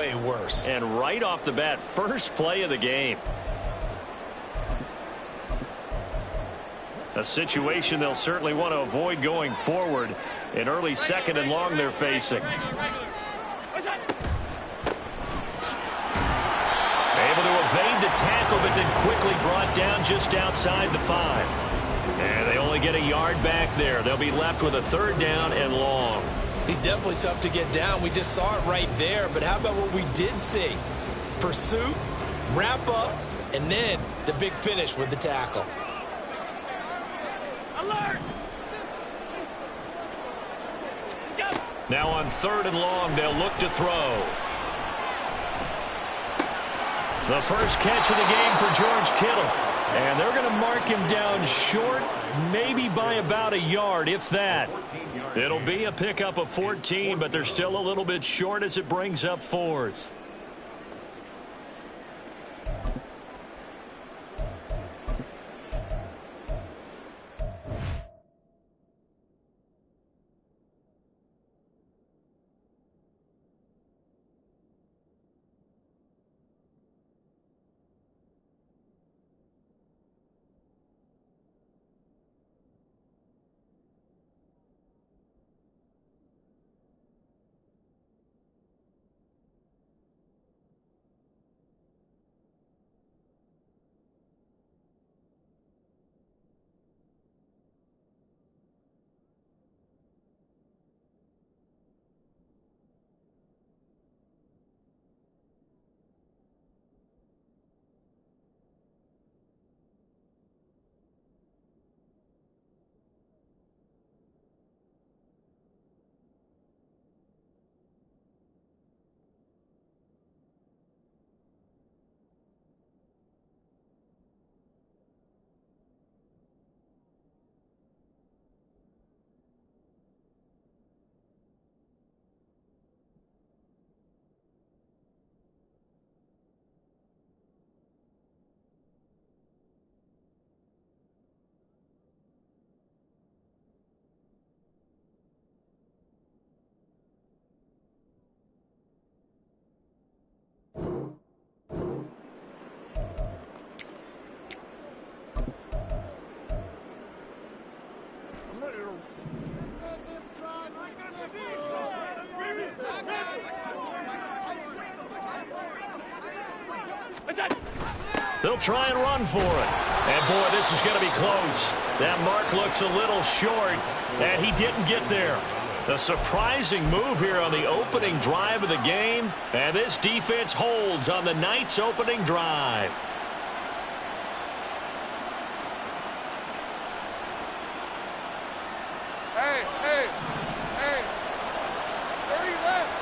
way worse. And right off the bat, first play of the game. A situation they'll certainly want to avoid going forward. An early second and long they're facing. Able to evade the tackle, but then quickly brought down just outside the 5. And they only get a yard back there. They'll be left with a 3rd down and long. He's definitely tough to get down. We just saw it right there. But how about what we did see? Pursuit, wrap up, and then the big finish with the tackle. Alert! Now on 3rd and long, they'll look to throw. The first catch of the game for George Kittle. And they're going to mark him down short, maybe by about a yard, if that. It'll be a pickup of 14, but they're still a little bit short as it brings up 4th. They'll try and run for it. And, boy, this is going to be close. That mark looks a little short, and he didn't get there. A surprising move here on the opening drive of the game, and this defense holds on the night's opening drive. Hey, hey, hey. 30 left.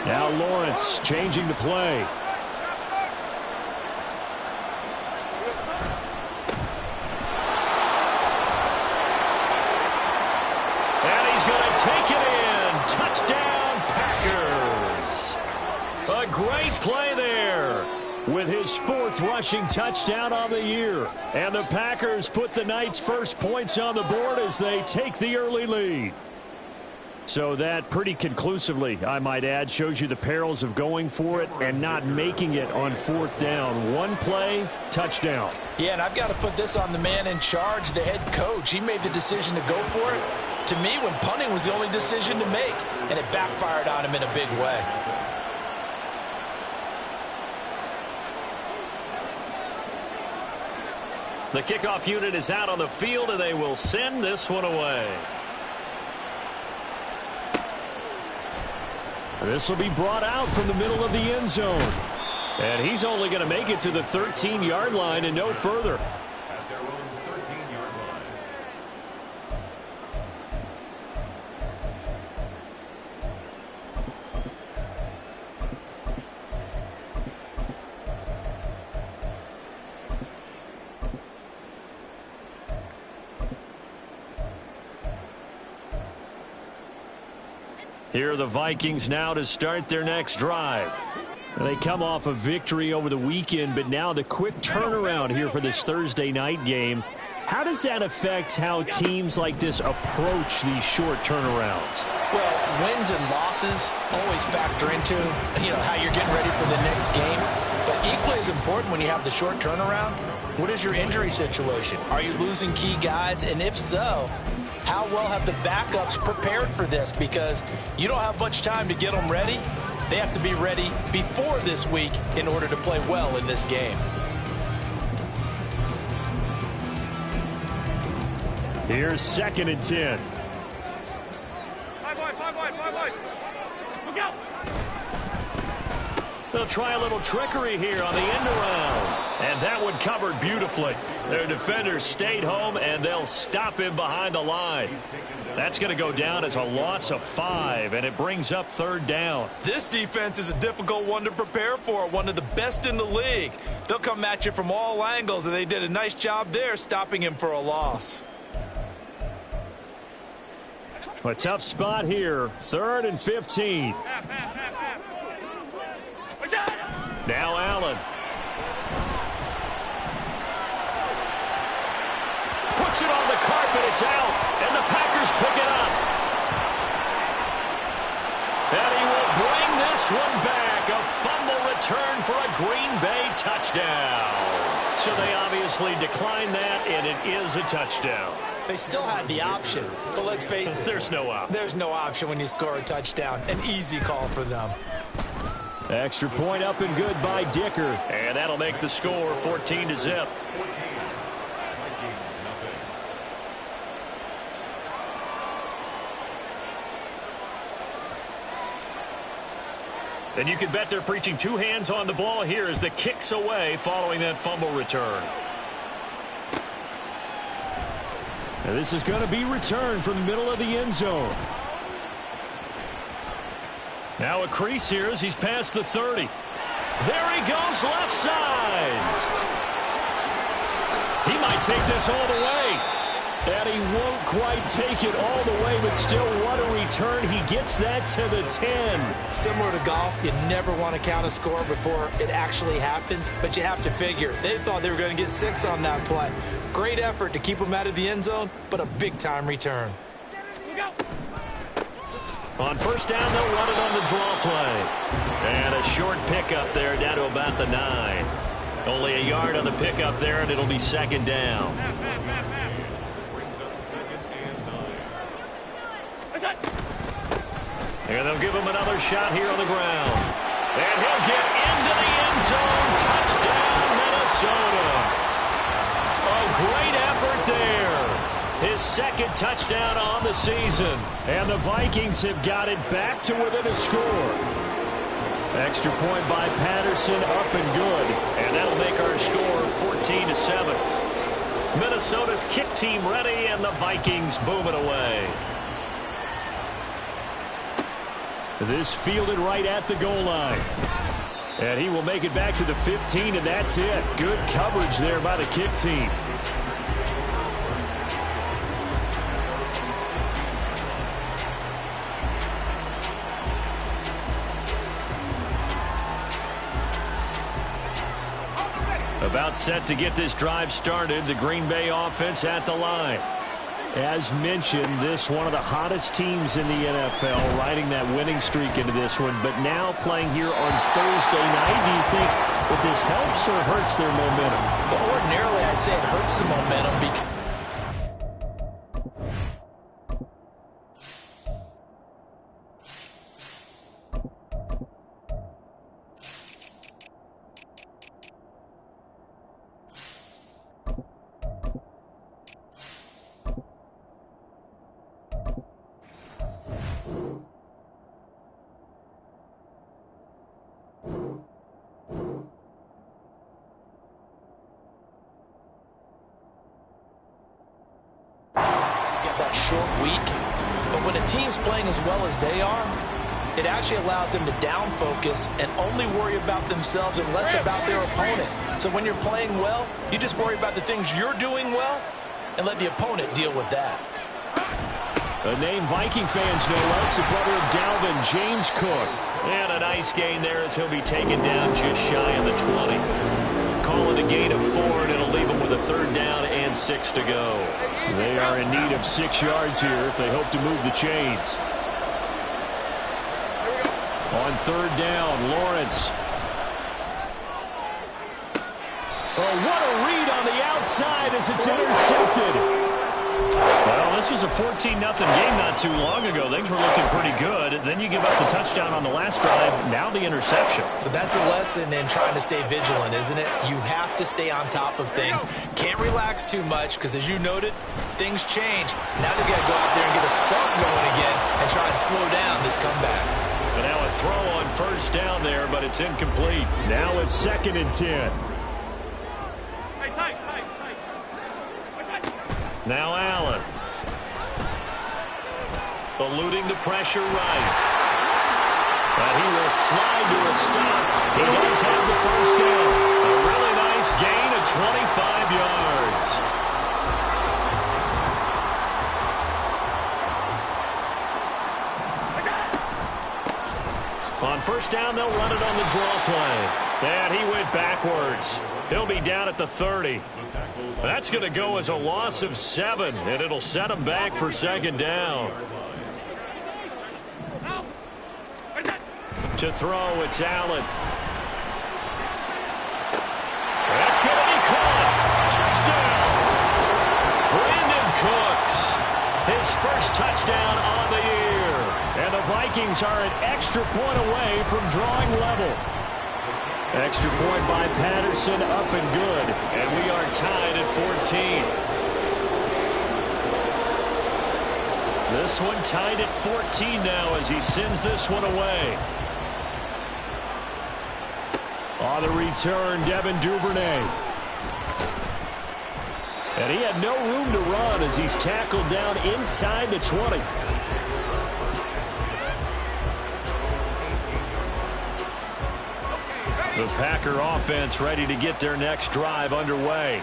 Now Lawrence changing the play. And he's going to take it in. Touchdown, Packers. A great play there with his 4th rushing touchdown on the year. And the Packers put the night's first points on the board as they take the early lead. So that pretty conclusively, I might add, shows you the perils of going for it and not making it on 4th down. One play, touchdown. Yeah, and I've got to put this on the man in charge, the head coach. He made the decision to go for it. To me, when punting was the only decision to make, and it backfired on him in a big way. The kickoff unit is out on the field, and they will send this one away. This will be brought out from the middle of the end zone. And he's only going to make it to the 13-yard line and no further. At their own 13-yard line. Here are the Vikings now to start their next drive. They come off a victory over the weekend, but now the quick turnaround here for this Thursday night game. How does that affect how teams like this approach these short turnarounds? Well, wins and losses always factor into, how you're getting ready for the next game. But equally as important when you have the short turnaround, what is your injury situation? Are you losing key guys? And if so, how well have the backups prepared for this? Because you don't have much time to get them ready. They have to be ready before this week in order to play well in this game. Here's 2nd and 10. Five wide. Look out. They'll try a little trickery here on the end around. And that one covered beautifully. Their defenders stayed home, and they'll stop him behind the line. That's going to go down as a loss of 5, and it brings up 3rd down. This defense is a difficult one to prepare for, one of the best in the league. They'll come at you from all angles, and they did a nice job there stopping him for a loss. A tough spot here. 3rd and 15. Now Allen. Puts it on the carpet. It's out. And the Packers pick it up. And he will bring this one back. A fumble return for a Green Bay touchdown. So they obviously declined that, and it is a touchdown. They still had the option, but let's face it. There's no option. There's no option when you score a touchdown. An easy call for them. Extra point up and good by Dicker. And that'll make the score 14-0. And you can bet they're preaching 2 hands on the ball here as the kick's away following that fumble return. And this is going to be returned from the middle of the end zone. Now a crease here as he's past the 30. There he goes left side. He might take this all the way. And he won't quite take it all the way, but still what a return. He gets that to the 10. Similar to golf, you never want to count a score before it actually happens, but you have to figure. They thought they were going to get 6 on that play. Great effort to keep them out of the end zone, but a big-time return. On 1st down, they'll run it on the draw play. And a short pickup there down to about the 9. Only a yard on the pickup there, and it'll be 2nd down. And they'll give him another shot here on the ground. And he'll get into the end zone. Touchdown, Minnesota. A great effort there. His 2nd touchdown on the season. And the Vikings have got it back to within a score. Extra point by Patterson, up and good. And that'll make our score 14-7. Minnesota's kick team ready, and the Vikings moving away. This fielded right at the goal line. And he will make it back to the 15, and that's it. Good coverage there by the kick team. About set to get this drive started. The Green Bay offense at the line. As mentioned, this one of the hottest teams in the NFL, riding that winning streak into this one, but now playing here on Thursday night. Do you think that this helps or hurts their momentum? Well, ordinarily, I'd say it hurts the momentum because short week, but when a team's playing as well as they are, it actually allows them to down focus and only worry about themselves and less about their opponent. So when you're playing well, you just worry about the things you're doing well and let the opponent deal with that. A name Viking fans know well. It's the brother of Dalvin, James Cook. And a nice gain there as he'll be taken down just shy of the 20. Call it with a gain of 4, and it'll leave them with a 3rd down and 6 to go. They are in need of 6 yards here if they hope to move the chains. On 3rd down, Lawrence. Oh, what a read on the outside as it's intercepted. Well, this was a 14-0 game not too long ago. Things were looking pretty good. Then you give up the touchdown on the last drive. Now the interception. So that's a lesson in trying to stay vigilant, isn't it? You have to stay on top of things. Can't relax too much because, as you noted, things change. Now they've got to go out there and get a spark going again and try and slow down this comeback. But now a throw on 1st down there, but it's incomplete. Now it's 2nd and 10. Now Allen. Eluding the pressure right. And he will slide to a stop. He does have the 1st down. A really nice gain of 25 yards. On 1st down, they'll run it on the draw play. And he went backwards. He'll be down at the 30. That's going to go as a loss of 7, and it'll set him back for 2nd down. To throw, it's Allen. That's going to be caught. Touchdown. Brandon Cooks. His 1st touchdown on the year. And the Vikings are an extra point away from drawing level. Extra point by Patterson, up and good. And we are tied at 14. This one tied at 14 now as he sends this one away. On the return, Devin Duvernay. And he had no room to run as he's tackled down inside the 20. The Packer offense ready to get their next drive underway.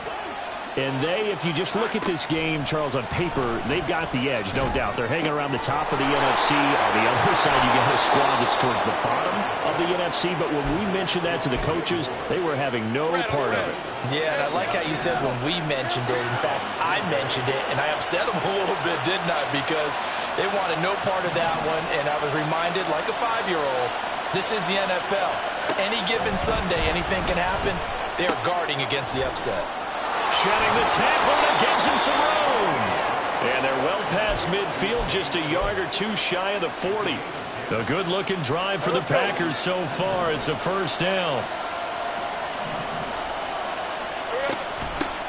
And if you just look at this game, Charles, on paper, they've got the edge, no doubt. They're hanging around the top of the NFC. On the other side, you got a squad that's towards the bottom of the NFC. But when we mentioned that to the coaches, they were having no part of it. Yeah, and I like how you said when we mentioned it. In fact, I mentioned it, and I upset them a little bit, didn't I? Because they wanted no part of that one, and I was reminded, like a 5-year-old, this is the NFL. Any given Sunday, anything can happen. They are guarding against the upset. Shedding the tackle, and it gives him some room. And they're well past midfield, just a yard or 2 shy of the 40. A good-looking drive for the Packers so far. It's a 1st down.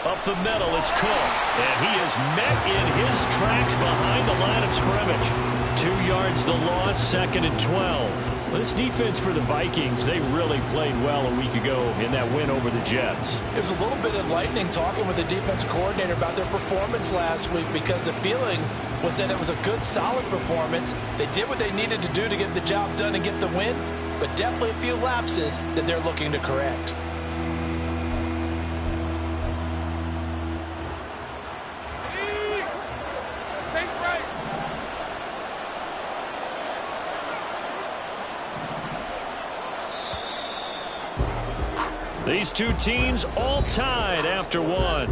Up the middle, it's Cook. And he is met in his tracks behind the line of scrimmage. 2 yards the loss, 2nd and 12. This defense for the Vikings, they really played well a week ago in that win over the Jets. It was a little bit enlightening talking with the defense coordinator about their performance last week because the feeling was that it was a good, solid performance. They did what they needed to do to get the job done and get the win, but definitely a few lapses that they're looking to correct. These two teams all tied after 1.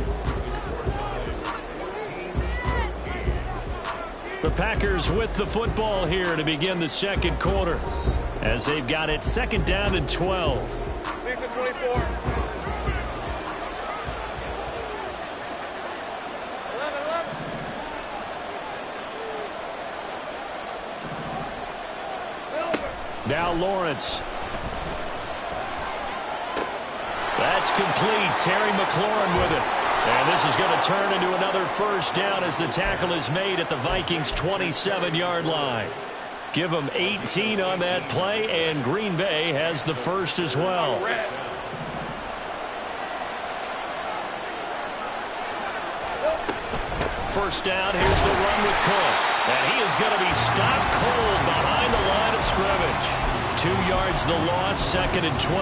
The Packers with the football here to begin the 2nd quarter as they've got it 2nd down and 12. Lisa 24. 11. Now Lawrence. That's complete. Terry McLaurin with it. And this is going to turn into another 1st down as the tackle is made at the Vikings' 27-yard line. Give them 18 on that play, and Green Bay has the 1st as well. First down, here's the run with Cook. And he is going to be stopped cold behind the line of scrimmage. 2 yards the loss, 2nd and 12.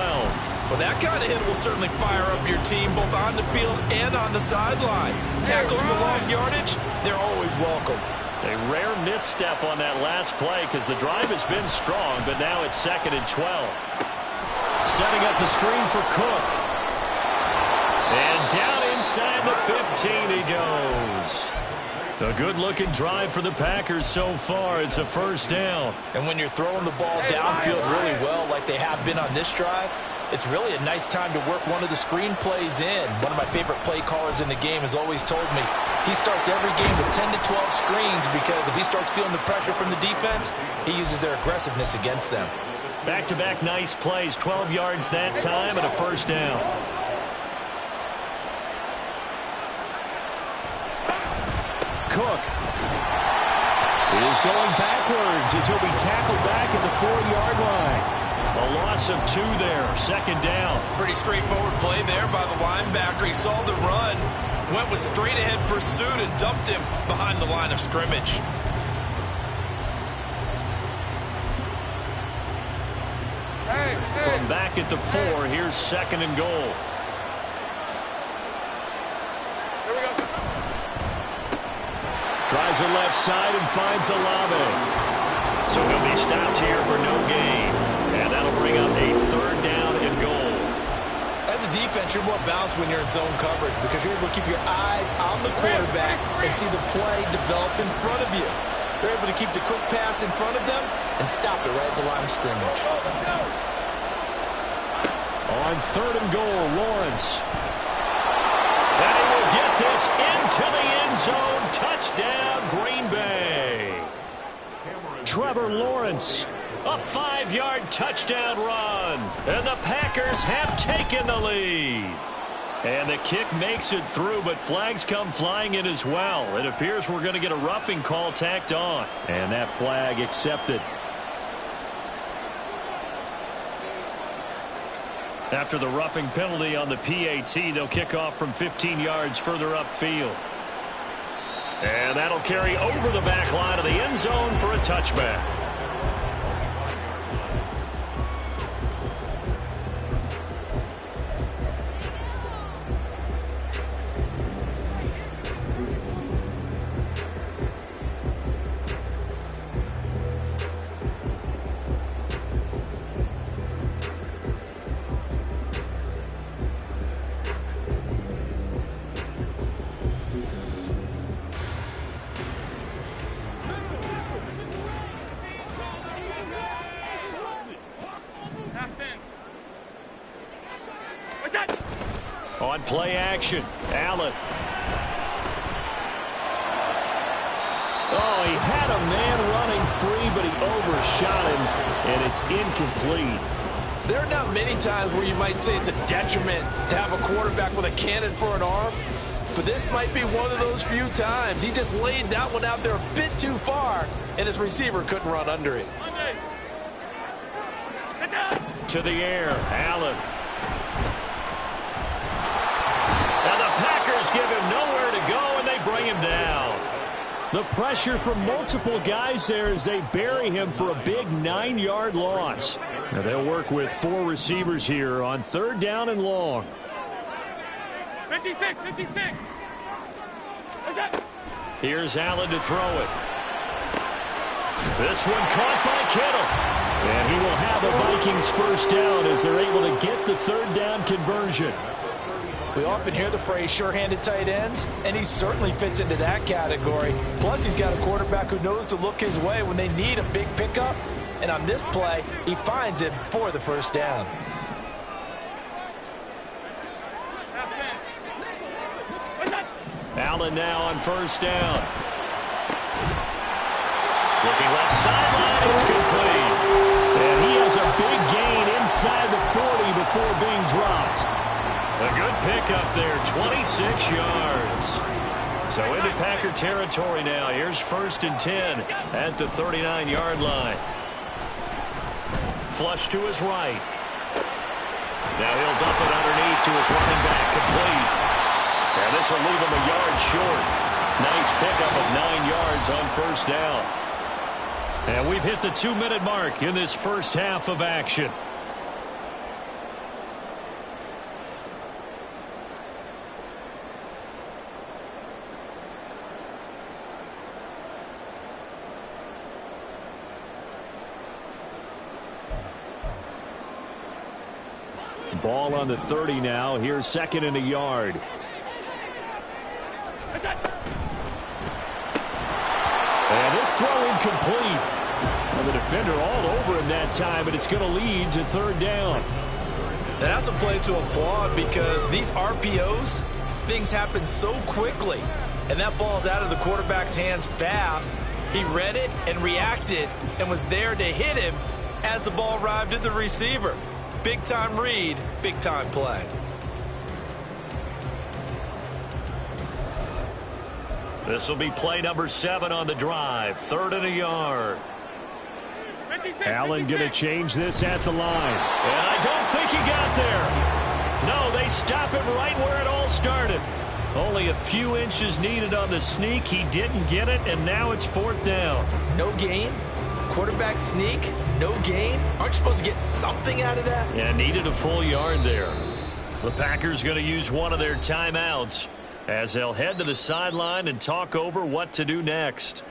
Well, that kind of hit will certainly fire up your team both on the field and on the sideline. Tackles for lost yardage, they're always welcome. A rare misstep on that last play because the drive has been strong, but now it's 2nd and 12. Setting up the screen for Cook. And down inside the 15 he goes. A good-looking drive for the Packers so far. It's a first down. And when you're throwing the ball downfield really well like they have been on this drive, it's really a nice time to work one of the screen plays in. One of my favorite play callers in the game has always told me he starts every game with 10 to 12 screens because if he starts feeling the pressure from the defense, he uses their aggressiveness against them. Back-to-back nice plays, 12 yards that time and a first down. Cook is going backwards as he'll be tackled back at the 4-yard line. A loss of 2 there, second down. Pretty straightforward play there by the linebacker. He saw the run, went with straight-ahead pursuit, and dumped him behind the line of scrimmage. From back at the 4, here's second and goal. Here we go. Tries the left side and finds Olave. So he'll be stopped here for no gain. And that'll bring up a third down and goal. As a defense, you're more balanced when you're in zone coverage because you're able to keep your eyes on the quarterback and see the play develop in front of you. They're able to keep the quick pass in front of them and stop it right at the line of scrimmage. On third and goal, Lawrence. And he will get this into the end zone. Touchdown, Green Bay. Trevor Lawrence, a 5-yard touchdown run. And the Packers have taken the lead. And the kick makes it through, but flags come flying in as well. It appears we're going to get a roughing call tacked on. And that flag accepted. After the roughing penalty on the PAT, they'll kick off from 15 yards further upfield. And that'll carry over the back line of the end zone for a touchback. On play action, Allen. Oh, he had a man running free, but he overshot him, and it's incomplete. There are not many times where you might say it's a detriment to have a quarterback with a cannon for an arm, but this might be one of those few times. He just laid that one out there a bit too far, and his receiver couldn't run under it. To the air, Allen. And the Packers give him nowhere to go, and they bring him down. The pressure from multiple guys there as they bury him for a big 9-yard loss. Now they'll work with 4 receivers here on third down and long. 56, 56. Here's Allen to throw it. This one caught by Kittle. And he will have a Vikings first down as they're able to get the third down conversion. We often hear the phrase sure-handed tight ends, and he certainly fits into that category. Plus, he's got a quarterback who knows to look his way when they need a big pickup. And on this play, he finds it for the first down. Allen now on first down. Looking left sideline, it's complete. And he has a big gain inside the 40 before being dropped. A good pickup there, 26 yards. So into Packer territory now. Here's first and 10 at the 39-yard line. Flush to his right. Now he'll dump it underneath to his running back, complete. And this will leave him a yard short. Nice pickup of 9 yards on first down. And we've hit the 2-minute mark in this first half of action. Ball on the 30 now. Here's 2nd and a yard. And this throw incomplete. Well, the defender all over him that time, but it's going to lead to 3rd down. That's a play to applaud because these RPOs, things happen so quickly. And that ball's out of the quarterback's hands fast. He read it and reacted and was there to hit him as the ball arrived at the receiver. Big-time read, big-time play. This will be play number 7 on the drive. 3rd and a yard. Allen going to change this at the line. And I don't think he got there. No, they stop him right where it all started. Only a few inches needed on the sneak. He didn't get it, and now it's 4th down. No gain? Quarterback sneak? No gain? Aren't you supposed to get something out of that? Yeah, needed a full yard there. The Packers going to use one of their timeouts as they'll head to the sideline and talk over what to do next.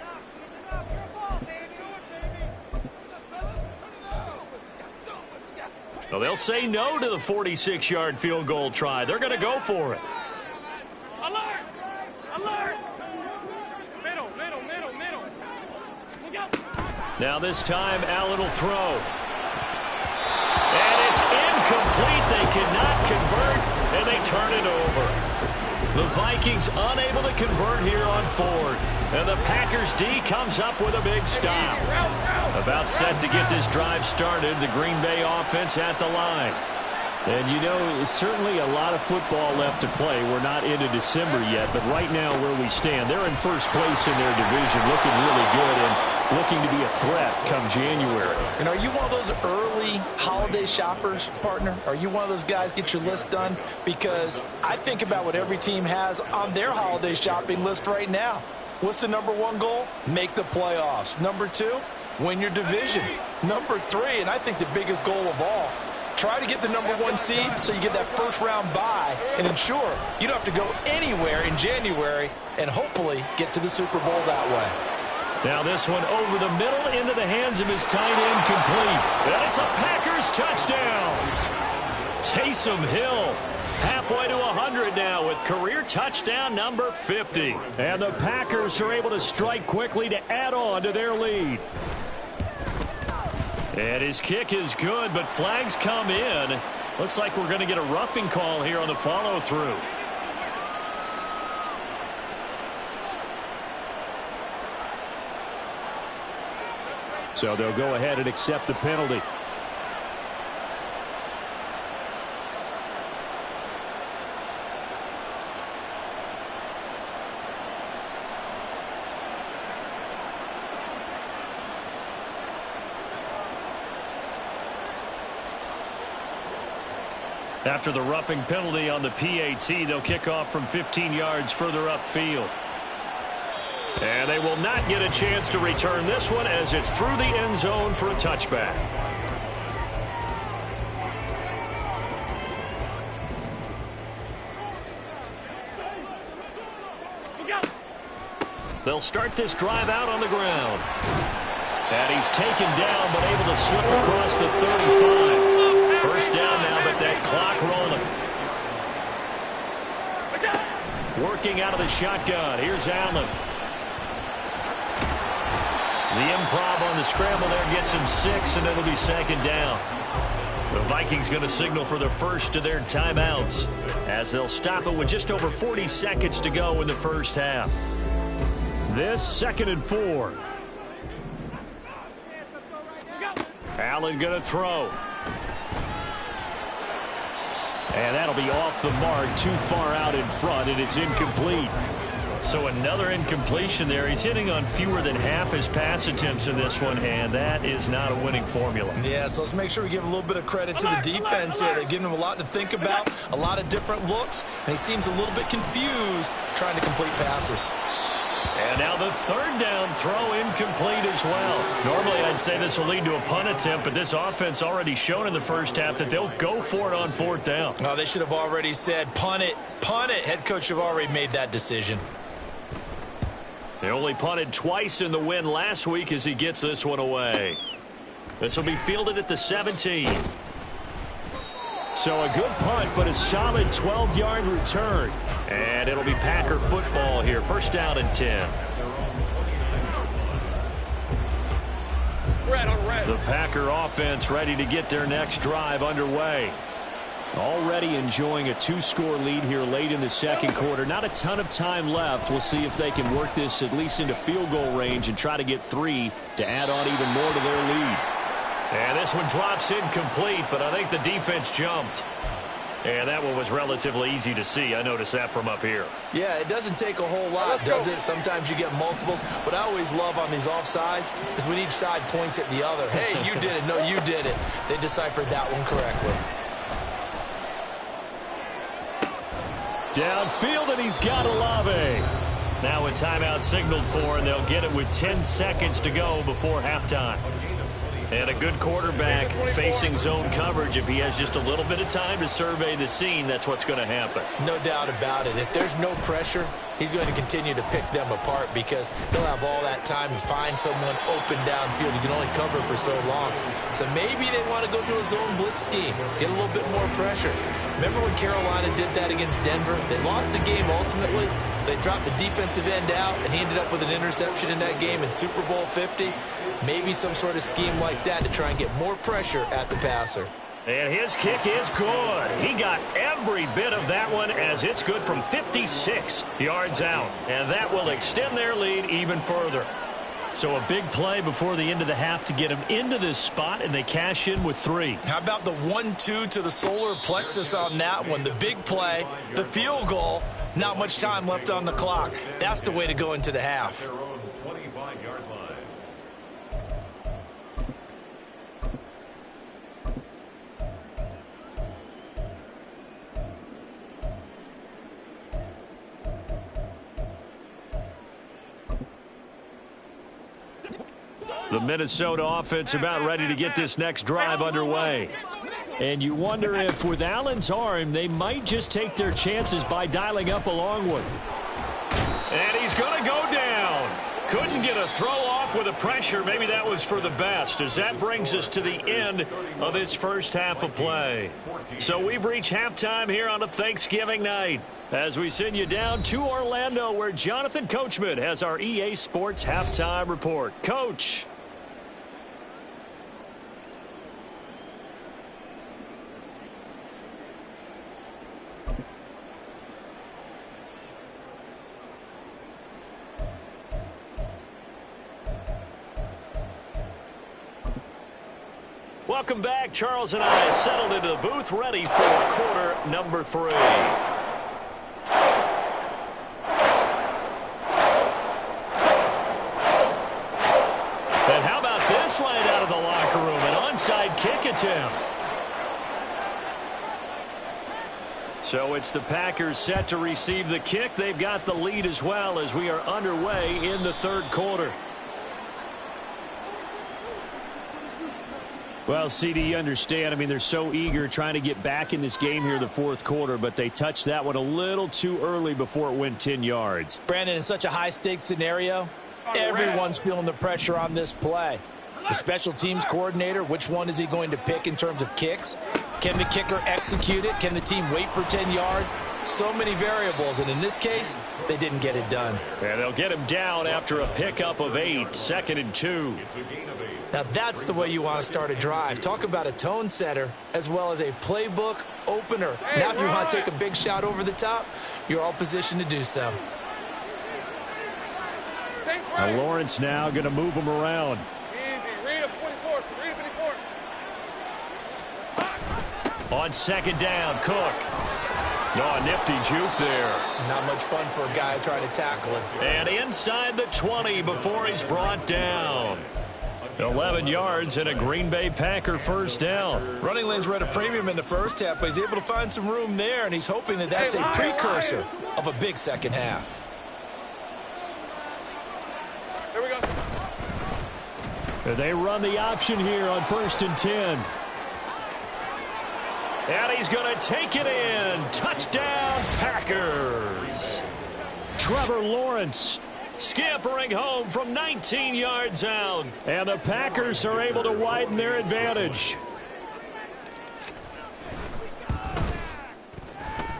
Well, they'll say no to the 46-yard field goal try. They're going to go for it. Alert! Alert! Middle. Look out. Now this time, Allen will throw. And it's incomplete. They cannot convert, and they turn it over. The Vikings unable to convert here on 4th. And the Packers D comes up with a big stop. About set to get this drive started, the Green Bay offense at the line. And, you know, certainly a lot of football left to play. We're not into December yet, but right now where we stand, they're in first place in their division, looking really good and looking to be a threat come January. And are you one of those early holiday shoppers, partner? Are you one of those guys get your list done? Because I think about what every team has on their holiday shopping list right now. What's the number 1 goal? Make the playoffs. Number 2, win your division. Number 3, and I think the biggest goal of all, try to get the number 1 seed so you get that first-round bye and ensure you don't have to go anywhere in January and hopefully get to the Super Bowl that way. Now this one over the middle into the hands of his tight end, complete. And it's a Packers touchdown. Taysom Hill halfway to 100 now with career touchdown number 50. And the Packers are able to strike quickly to add on to their lead. And his kick is good, but flags come in. Looks like we're going to get a roughing call here on the follow-through. So they'll go ahead and accept the penalty. After the roughing penalty on the PAT, they'll kick off from 15 yards further upfield. And they will not get a chance to return this one as it's through the end zone for a touchback. They'll start this drive out on the ground. And he's taken down but able to slip across the 35. First down now, but that clock rolling. Working out of the shotgun. Here's Allen. The improv on the scramble there gets him 6, and it'll be 2nd down. The Vikings going to signal for the first of their timeouts as they'll stop it with just over 40 seconds to go in the first half. This 2nd and 4. Allen going to throw. And that'll be off the mark, too far out in front, and it's incomplete. So another incompletion there. He's hitting on fewer than half his pass attempts in this one, and that is not a winning formula. Yeah, so let's make sure we give a little bit of credit to the defense here. They're giving him a lot to think about, a lot of different looks, and he seems a little bit confused trying to complete passes. And now the 3rd down throw incomplete as well. Normally I'd say this will lead to a punt attempt, but this offense already shown in the first half that they'll go for it on 4th down. Oh, they should have already said punt it, punt it. Head coach have already made that decision. They only punted twice in the win last week as he gets this one away. This will be fielded at the 17. So a good punt, but a solid 12-yard return. And it'll be Packer football here. First down and 10. The Packer offense ready to get their next drive underway. Already enjoying a 2-score lead here late in the second quarter. Not a ton of time left. We'll see if they can work this at least into field goal range and try to get 3 to add on even more to their lead. And this one drops incomplete, but I think the defense jumped. And that one was relatively easy to see. I noticed that from up here. Yeah, it doesn't take a whole lot, does it? Sometimes you get multiples. What I always love on these offsides is when each side points at the other. Hey, you did it. No, you did it. They deciphered that one correctly. Downfield, and he's got Olave. Now a timeout signaled for, and they'll get it with 10 seconds to go before halftime. And a good quarterback facing zone coverage. If he has just a little bit of time to survey the scene, that's what's going to happen. No doubt about it. If there's no pressure, he's going to continue to pick them apart because he'll have all that time to find someone open downfield. He can only cover for so long. So maybe they want to go to a zone blitz scheme, get a little bit more pressure. Remember when Carolina did that against Denver? They lost the game ultimately. They dropped the defensive end out, and he ended up with an interception in that game in Super Bowl 50. Maybe some sort of scheme like that to try and get more pressure at the passer. And his kick is good. He got every bit of that one as it's good from 56 yards out. And that will extend their lead even further. So a big play before the end of the half to get them into this spot, and they cash in with 3. How about the 1-2 to the solar plexus on that one? The big play, the field goal, not much time left on the clock. That's the way to go into the half. Their own 25-yard line. The Minnesota offense about ready to get this next drive underway. And you wonder if with Allen's arm, they might just take their chances by dialing up a long one. And he's going to go down. Couldn't get a throw off with the pressure. Maybe that was for the best, as that brings us to the end of this first half of play. So we've reached halftime here on a Thanksgiving night, as we send you down to Orlando, where Jonathan Coachman has our EA Sports halftime report. Coach. Welcome back. Charles and I settled into the booth, ready for quarter number 3. And how about this right out of the locker room? An onside kick attempt. So it's the Packers set to receive the kick. They've got the lead as well as we are underway in the third quarter. Well, CD, you understand. I mean, they're so eager trying to get back in this game here in the fourth quarter, but they touched that one a little too early before it went 10 yards. Brandon, in such a high-stakes scenario, everyone's feeling the pressure on this play. The special teams coordinator, which one is he going to pick in terms of kicks? Can the kicker execute it? Can the team wait for 10 yards? So many variables, and in this case, they didn't get it done. And they'll get him down after a pickup of 8, 2nd and 2. Now that's the way you want to start a drive. Talk about a tone setter as well as a playbook opener. Now if you want to take a big shot over the top, you're all positioned to do so. Now Lawrence now going to move him around. On second down, Cook. Oh, a nifty juke there. Not much fun for a guy trying to tackle him. And inside the 20 before he's brought down. 11 yards and a Green Bay Packer first down. Running lanes were at a premium in the first half, but he's able to find some room there, and he's hoping that that's a precursor of a big second half. Here we go. They run the option here on 1st and 10. And he's going to take it in. Touchdown, Packers. Trevor Lawrence scampering home from 19 yards out. And the Packers are able to widen their advantage.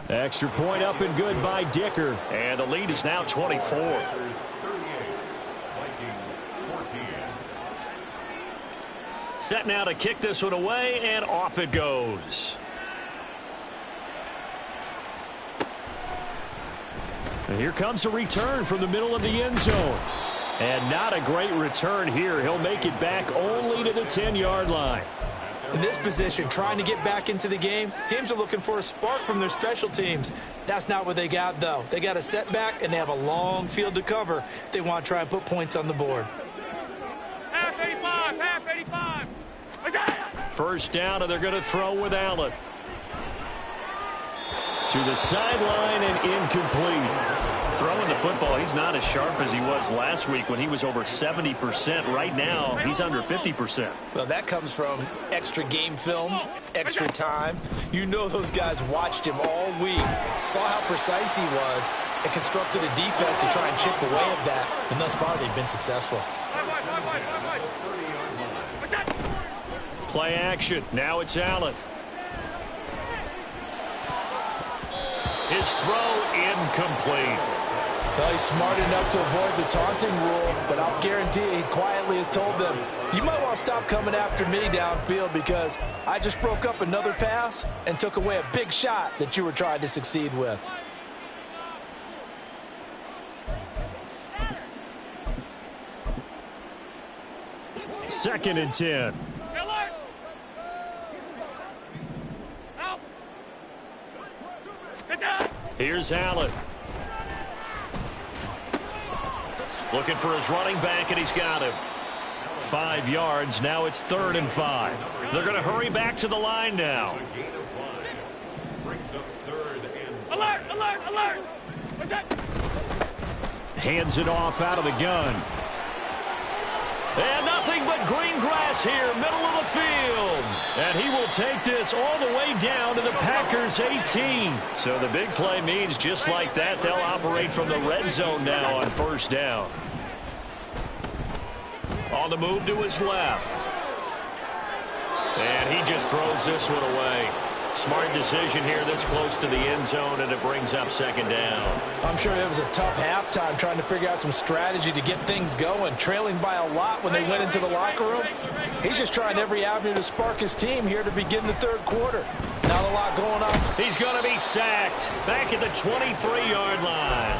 Extra point up and good by Dicker. And the lead is now 24. Set now to kick this one away, and off it goes. And here comes a return from the middle of the end zone. And not a great return here. He'll make it back only to the 10-yard line. In this position, trying to get back into the game, teams are looking for a spark from their special teams. That's not what they got, though. They got a setback, and they have a long field to cover if they want to try and put points on the board. Half 85, half 85. First down, and they're going to throw with Allen. To the sideline and incomplete. Throwing the football, he's not as sharp as he was last week when he was over 70%. Right now, he's under 50%. Well, that comes from extra game film, extra time. You know those guys watched him all week, saw how precise he was, and constructed a defense to try and chip away at that. And thus far, they've been successful. Play action. Now it's Allen. His throw incomplete. Well, he's smart enough to avoid the taunting rule, but I'll guarantee he quietly has told them, you might want to stop coming after me downfield because I just broke up another pass and took away a big shot that you were trying to succeed with. Second and 10. Here's Allen. Looking for his running back, and he's got him. 5 yards. Now it's 3rd and 5. They're going to hurry back to the line now. Alert, alert, alert. What's that? Hands it off out of the gun. And nothing but green grass here, middle of the field. And he will take this all the way down to the Packers' 18. So the big play means just like that, they'll operate from the red zone now on first down. On the move to his left. And he just throws this one away. Smart decision here this close to the end zone, and it brings up second down. I'm sure it was a tough halftime trying to figure out some strategy to get things going, trailing by a lot when they went into the locker room. He's just trying every avenue to spark his team here to begin the third quarter. Not a lot going on. He's going to be sacked back at the 23-yard line.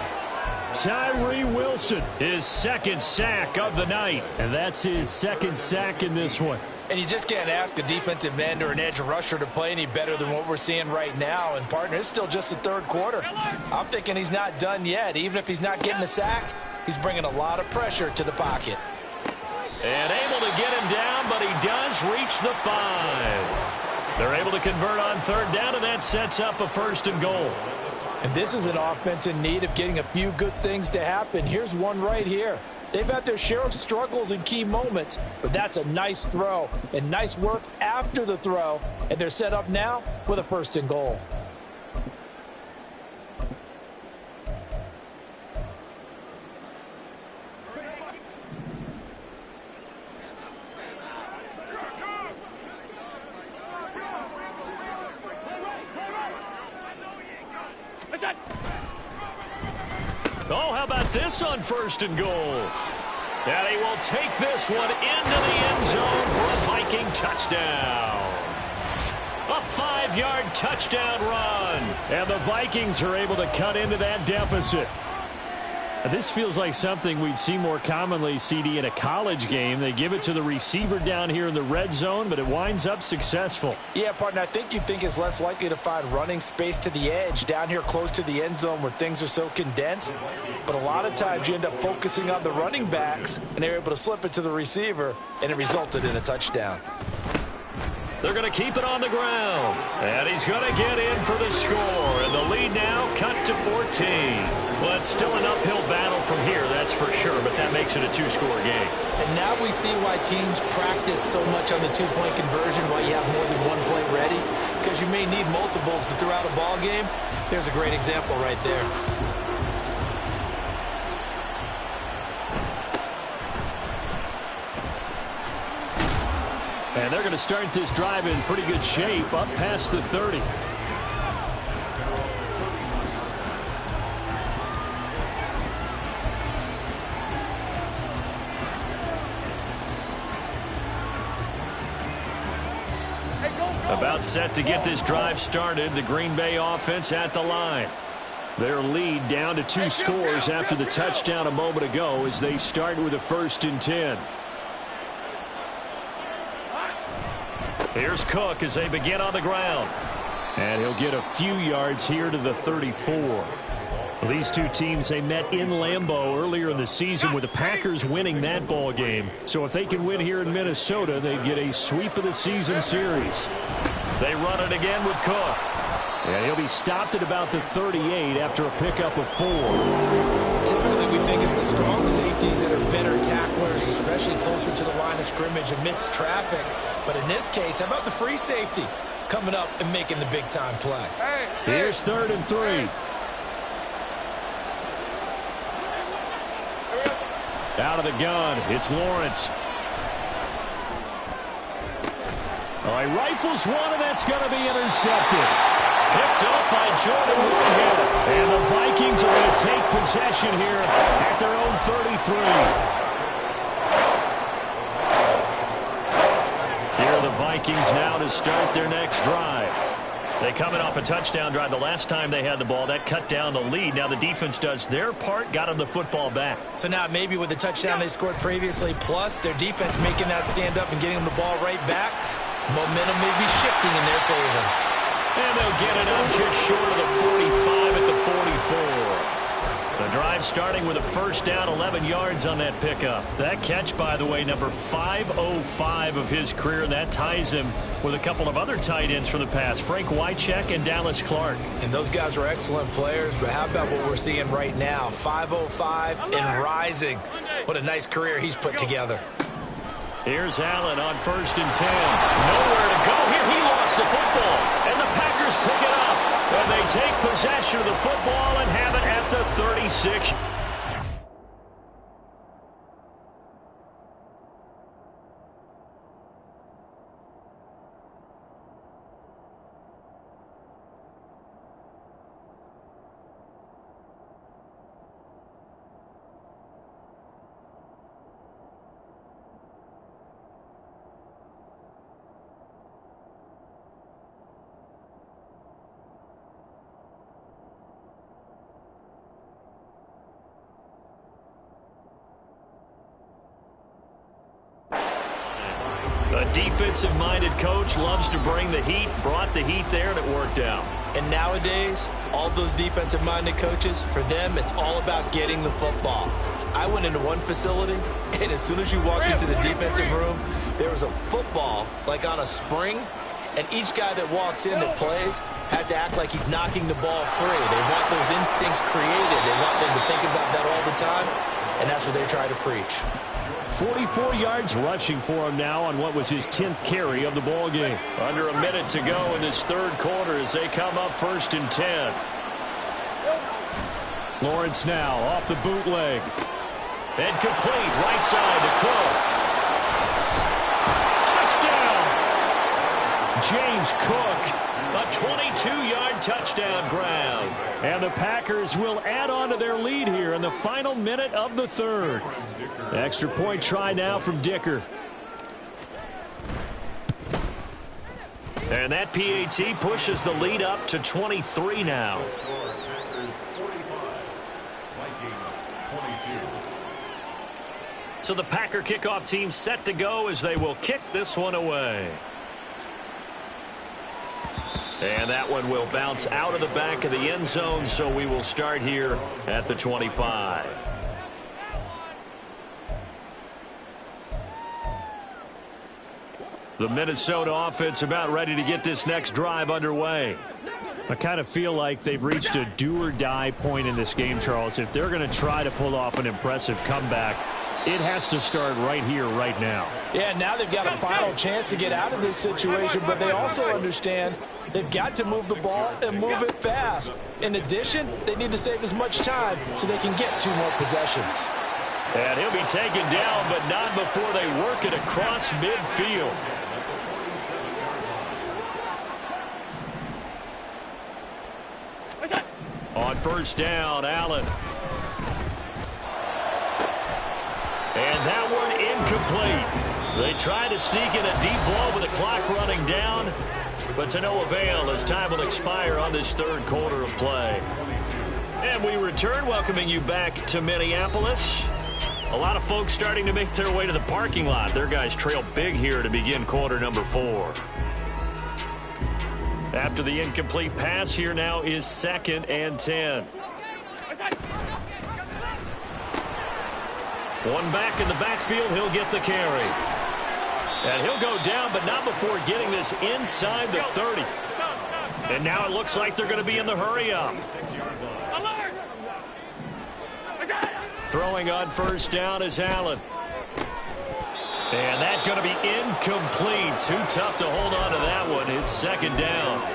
Tyree Wilson, his second sack of the night, and that's his second sack in this one. And you just can't ask a defensive end or an edge rusher to play any better than what we're seeing right now. And, partner, it's still just the third quarter. I'm thinking he's not done yet. Even if he's not getting a sack, he's bringing a lot of pressure to the pocket. And able to get him down, but he does reach the 5. They're able to convert on third down, and that sets up a 1st and goal. And this is an offense in need of getting a few good things to happen. Here's one right here. They've had their share of struggles in key moments, but that's a nice throw and nice work after the throw, and they're set up now with a 1st and goal. Oh, how about this on 1st and goal? And he will take this one into the end zone for a Viking touchdown. A 5-yard touchdown run. And the Vikings are able to cut into that deficit. This feels like something we'd see more commonly, CD, in a college game. They give it to the receiver down here in the red zone, but it winds up successful. Yeah, partner, I think you'd think it's less likely to find running space to the edge down here close to the end zone where things are so condensed. But a lot of times you end up focusing on the running backs, and they're able to slip it to the receiver, and it resulted in a touchdown. They're going to keep it on the ground. And he's going to get in for the score. And the lead now cut to 14. Well, it's still an uphill battle from here, that's for sure. But that makes it a 2-score game. And now we see why teams practice so much on the 2-point conversion, why you have more than one play ready. Because you may need multiples to throw out a ball game. There's a great example right there. And they're going to start this drive in pretty good shape, up past the 30. About set to get this drive started. The Green Bay offense at the line. Their lead down to 2 scores after the touchdown a moment ago as they start with a 1st and 10. Here's Cook as they begin on the ground. And he'll get a few yards here to the 34. These two teams, they met in Lambeau earlier in the season with the Packers winning that ball game. So if they can win here in Minnesota, they'd get a sweep of the season series. They run it again with Cook. And he'll be stopped at about the 38 after a pickup of 4. Typically, we think it's the strong safeties that are better tacklers, especially closer to the line of scrimmage amidst traffic. But in this case, how about the free safety coming up and making the big-time play? Here's 3rd and 3. Out of the gun, it's Lawrence. All right, rifles one, and that's going to be intercepted. Picked up by Jordan Whitehead. And the Vikings are going to take possession here at their own 33. Here are the Vikings now to start their next drive. They coming off a touchdown drive. The last time they had the ball, that cut down the lead. Now the defense does their part, got them the football back. So now maybe with the touchdown they scored previously, plus their defense making that stand up and getting them the ball right back, momentum may be shifting in their favor. And they'll get it up just short of the 45 at the 44. The drive starting with a 1st down, 11 yards on that pickup. That catch, by the way, number 505 of his career. That ties him with a couple of other tight ends from the past, Frank Wycheck and Dallas Clark. And those guys were excellent players, but how about what we're seeing right now? 505 and rising. What a nice career he's put together. Here's Allen on 1st and 10. Nowhere to go here. He lost the football, and the Packers pick it up. And they take possession of the football and have it at the 36. A defensive-minded coach loves to bring the heat, brought the heat there, and it worked out. And nowadays, all those defensive-minded coaches, for them, it's all about getting the football. I went into one facility, and as soon as you walked into the defensive room, there was a football, like on a spring, and each guy that walks in that plays has to act like he's knocking the ball free. They want those instincts created. They want them to think about that all the time, and that's what they try to preach. 44 yards rushing for him now on what was his 10th carry of the ball game. Under a minute to go in this 3rd quarter as they come up 1st and 10. Lawrence now off the bootleg. And complete right side to Cook. Touchdown! James Cook, a 22-yard touchdown grab. And the Packers will add on to their lead here in the final minute of the 3rd. Extra point try now from Dicker. And that PAT pushes the lead up to 23 now. So the Packer kickoff team set to go as they will kick this one away. And that one will bounce out of the back of the end zone, so we will start here at the 25. The Minnesota offense about ready to get this next drive underway. I kind of feel like they've reached a do-or-die point in this game, Charles. If they're going to try to pull off an impressive comeback, it has to start right here, right now. Yeah, now they've got a final chance to get out of this situation, but they also understand they've got to move the ball and move it fast. In addition, they need to save as much time so they can get 2 more possessions. And he'll be taken down, but not before they work it across midfield. On 1st down, Allen. And that one incomplete. They try to sneak in a deep ball with the clock running down. but to no avail as time will expire on this third quarter of play. And we return, welcoming you back to Minneapolis. A lot of folks starting to make their way to the parking lot. Their guys trail big here to begin quarter number 4. After the incomplete pass, here now is 2nd and 10. One back in the backfield, he'll get the carry. And he'll go down, but not before getting this inside the 30. And now it looks like they're going to be in the hurry-up. Throwing on first down is Allen. And that's going to be incomplete. Too tough to hold on to that one. It's 2nd down.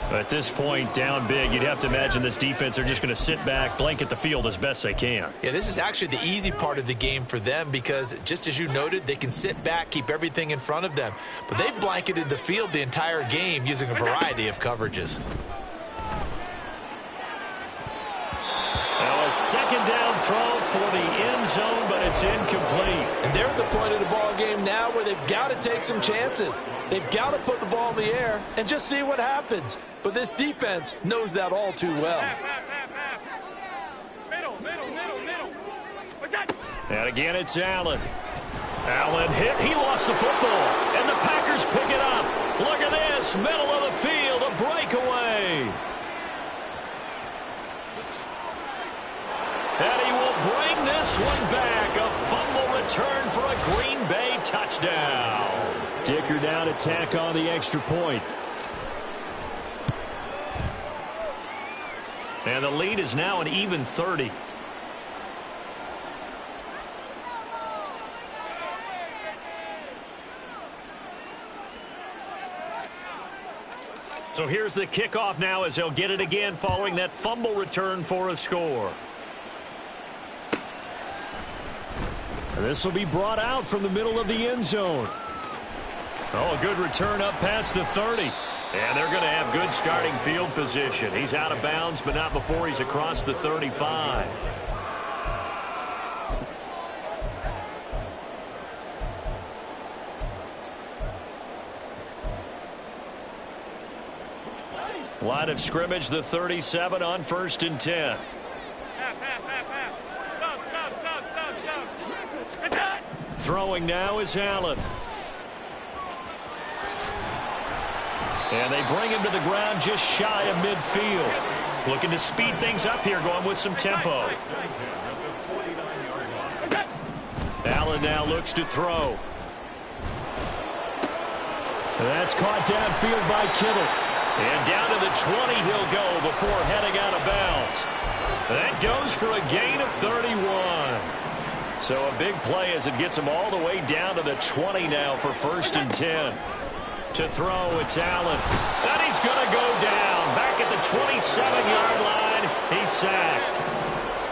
At this point, down big, you'd have to imagine this defense are just going to sit back, blanket the field as best they can. Yeah, this is actually the easy part of the game for them because, just as you noted, they can sit back, keep everything in front of them. But they've blanketed the field the entire game using a variety of coverages. Now a 2nd down throw for the end zone, but it's incomplete. And they're at the point of the ball game now where they've got to take some chances. They've got to put the ball in the air and just see what happens. But this defense knows that all too well. Middle. What's that? And again, it's Allen. Allen hit. He lost the football. And the Packers pick it up. Look at this. Middle of the field. A breakaway. And he will bring this one back. A fumble return for a Green Bay touchdown. Dicker down to tack on the extra point. And the lead is now an even 30. So here's the kickoff now as they'll get it again following that fumble return for a score. And this will be brought out from the middle of the end zone. Oh, a good return up past the 30. And they're going to have good starting field position. He's out of bounds, but not before he's across the 35. Line of scrimmage, the 37 on 1st and 10. Throwing now is Allen. And they bring him to the ground just shy of midfield. Looking to speed things up here, going with some tempo. Allen now looks to throw. That's caught downfield by Kittle. And down to the 20 he'll go before heading out of bounds. That goes for a gain of 31. So a big play as it gets him all the way down to the 20 now for 1st and 10. To throw, it's Allen. And he's going to go down. Back at the 27-yard line, he's sacked.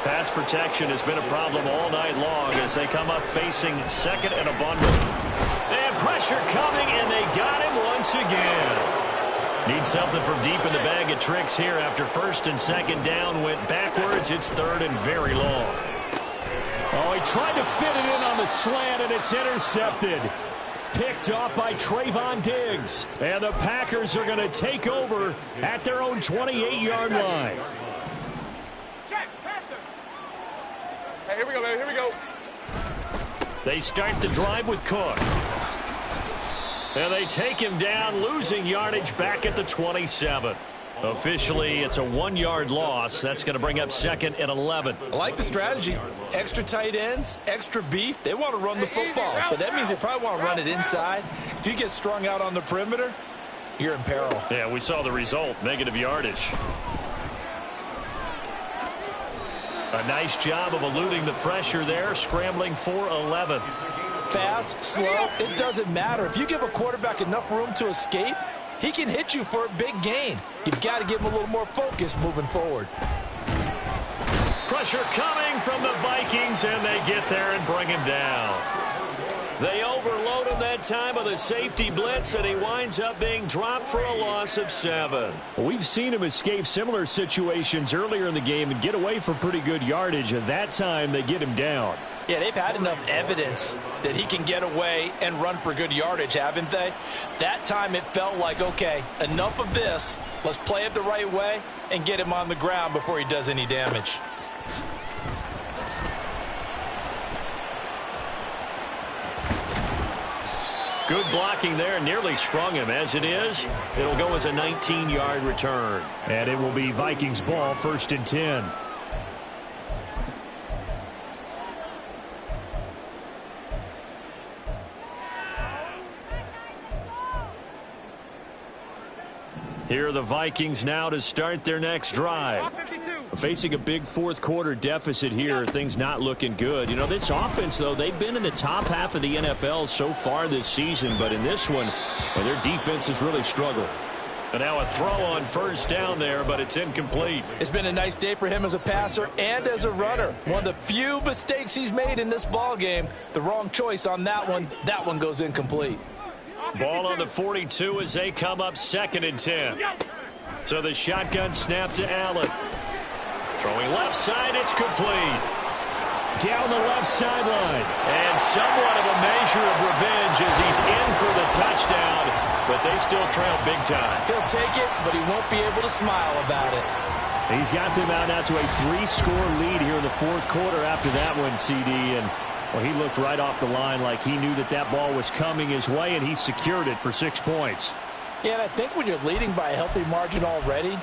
Pass protection has been a problem all night long as they come up facing 2nd and a bundle. And pressure coming, and they got him once again. Need something from deep in the bag of tricks here after 1st and 2nd down went backwards. It's 3rd and very long. Oh, he tried to fit it in on the slant, and it's intercepted. Picked off by Trayvon Diggs. And the Packers are going to take over at their own 28-yard line. Hey, here we go, baby. Here we go. They start the drive with Cook. And they take him down, losing yardage back at the 27. Officially, it's a 1-yard loss. That's going to bring up 2nd and 11. I like the strategy. Extra tight ends, extra beef. They want to run the football, but that means they probably want to run it inside. If you get strung out on the perimeter, you're in peril. Yeah, we saw the result, negative yardage. A nice job of eluding the pressure there, scrambling for 11. Fast, slow, it doesn't matter. If you give a quarterback enough room to escape, he can hit you for a big gain. You've got to give him a little more focus moving forward. Pressure coming from the Vikings, and they get there and bring him down. They overload him that time with a safety blitz, and he winds up being dropped for a loss of 7. We've seen him escape similar situations earlier in the game and get away for pretty good yardage, and that time they get him down. Yeah, they've had enough evidence that he can get away and run for good yardage, haven't they? That time it felt like, okay, enough of this. Let's play it the right way and get him on the ground before he does any damage. Good blocking there, nearly sprung him. As it is, it'll go as a 19-yard return. And it will be Vikings ball, 1st and 10. Here are the Vikings now to start their next drive. Facing a big fourth-quarter deficit here, things not looking good. You know, this offense, though, they've been in the top half of the NFL so far this season, but in this one, well, their defense has really struggled. And now a throw on 1st down there, but it's incomplete. It's been a nice day for him as a passer and as a runner. One of the few mistakes he's made in this ball game. The wrong choice on that one. That one goes incomplete. Ball on the 42 as they come up 2nd and 10. So the shotgun snap to Allen. Throwing left side, it's complete. Down the left sideline. And somewhat of a measure of revenge as he's in for the touchdown, but they still trail big time. He'll take it, but he won't be able to smile about it. He's got them out now to a 3-score lead here in the fourth quarter after that one, CD. And well, he looked right off the line like he knew that that ball was coming his way, and he secured it for 6 points. Yeah, and I think when you're leading by a healthy margin already,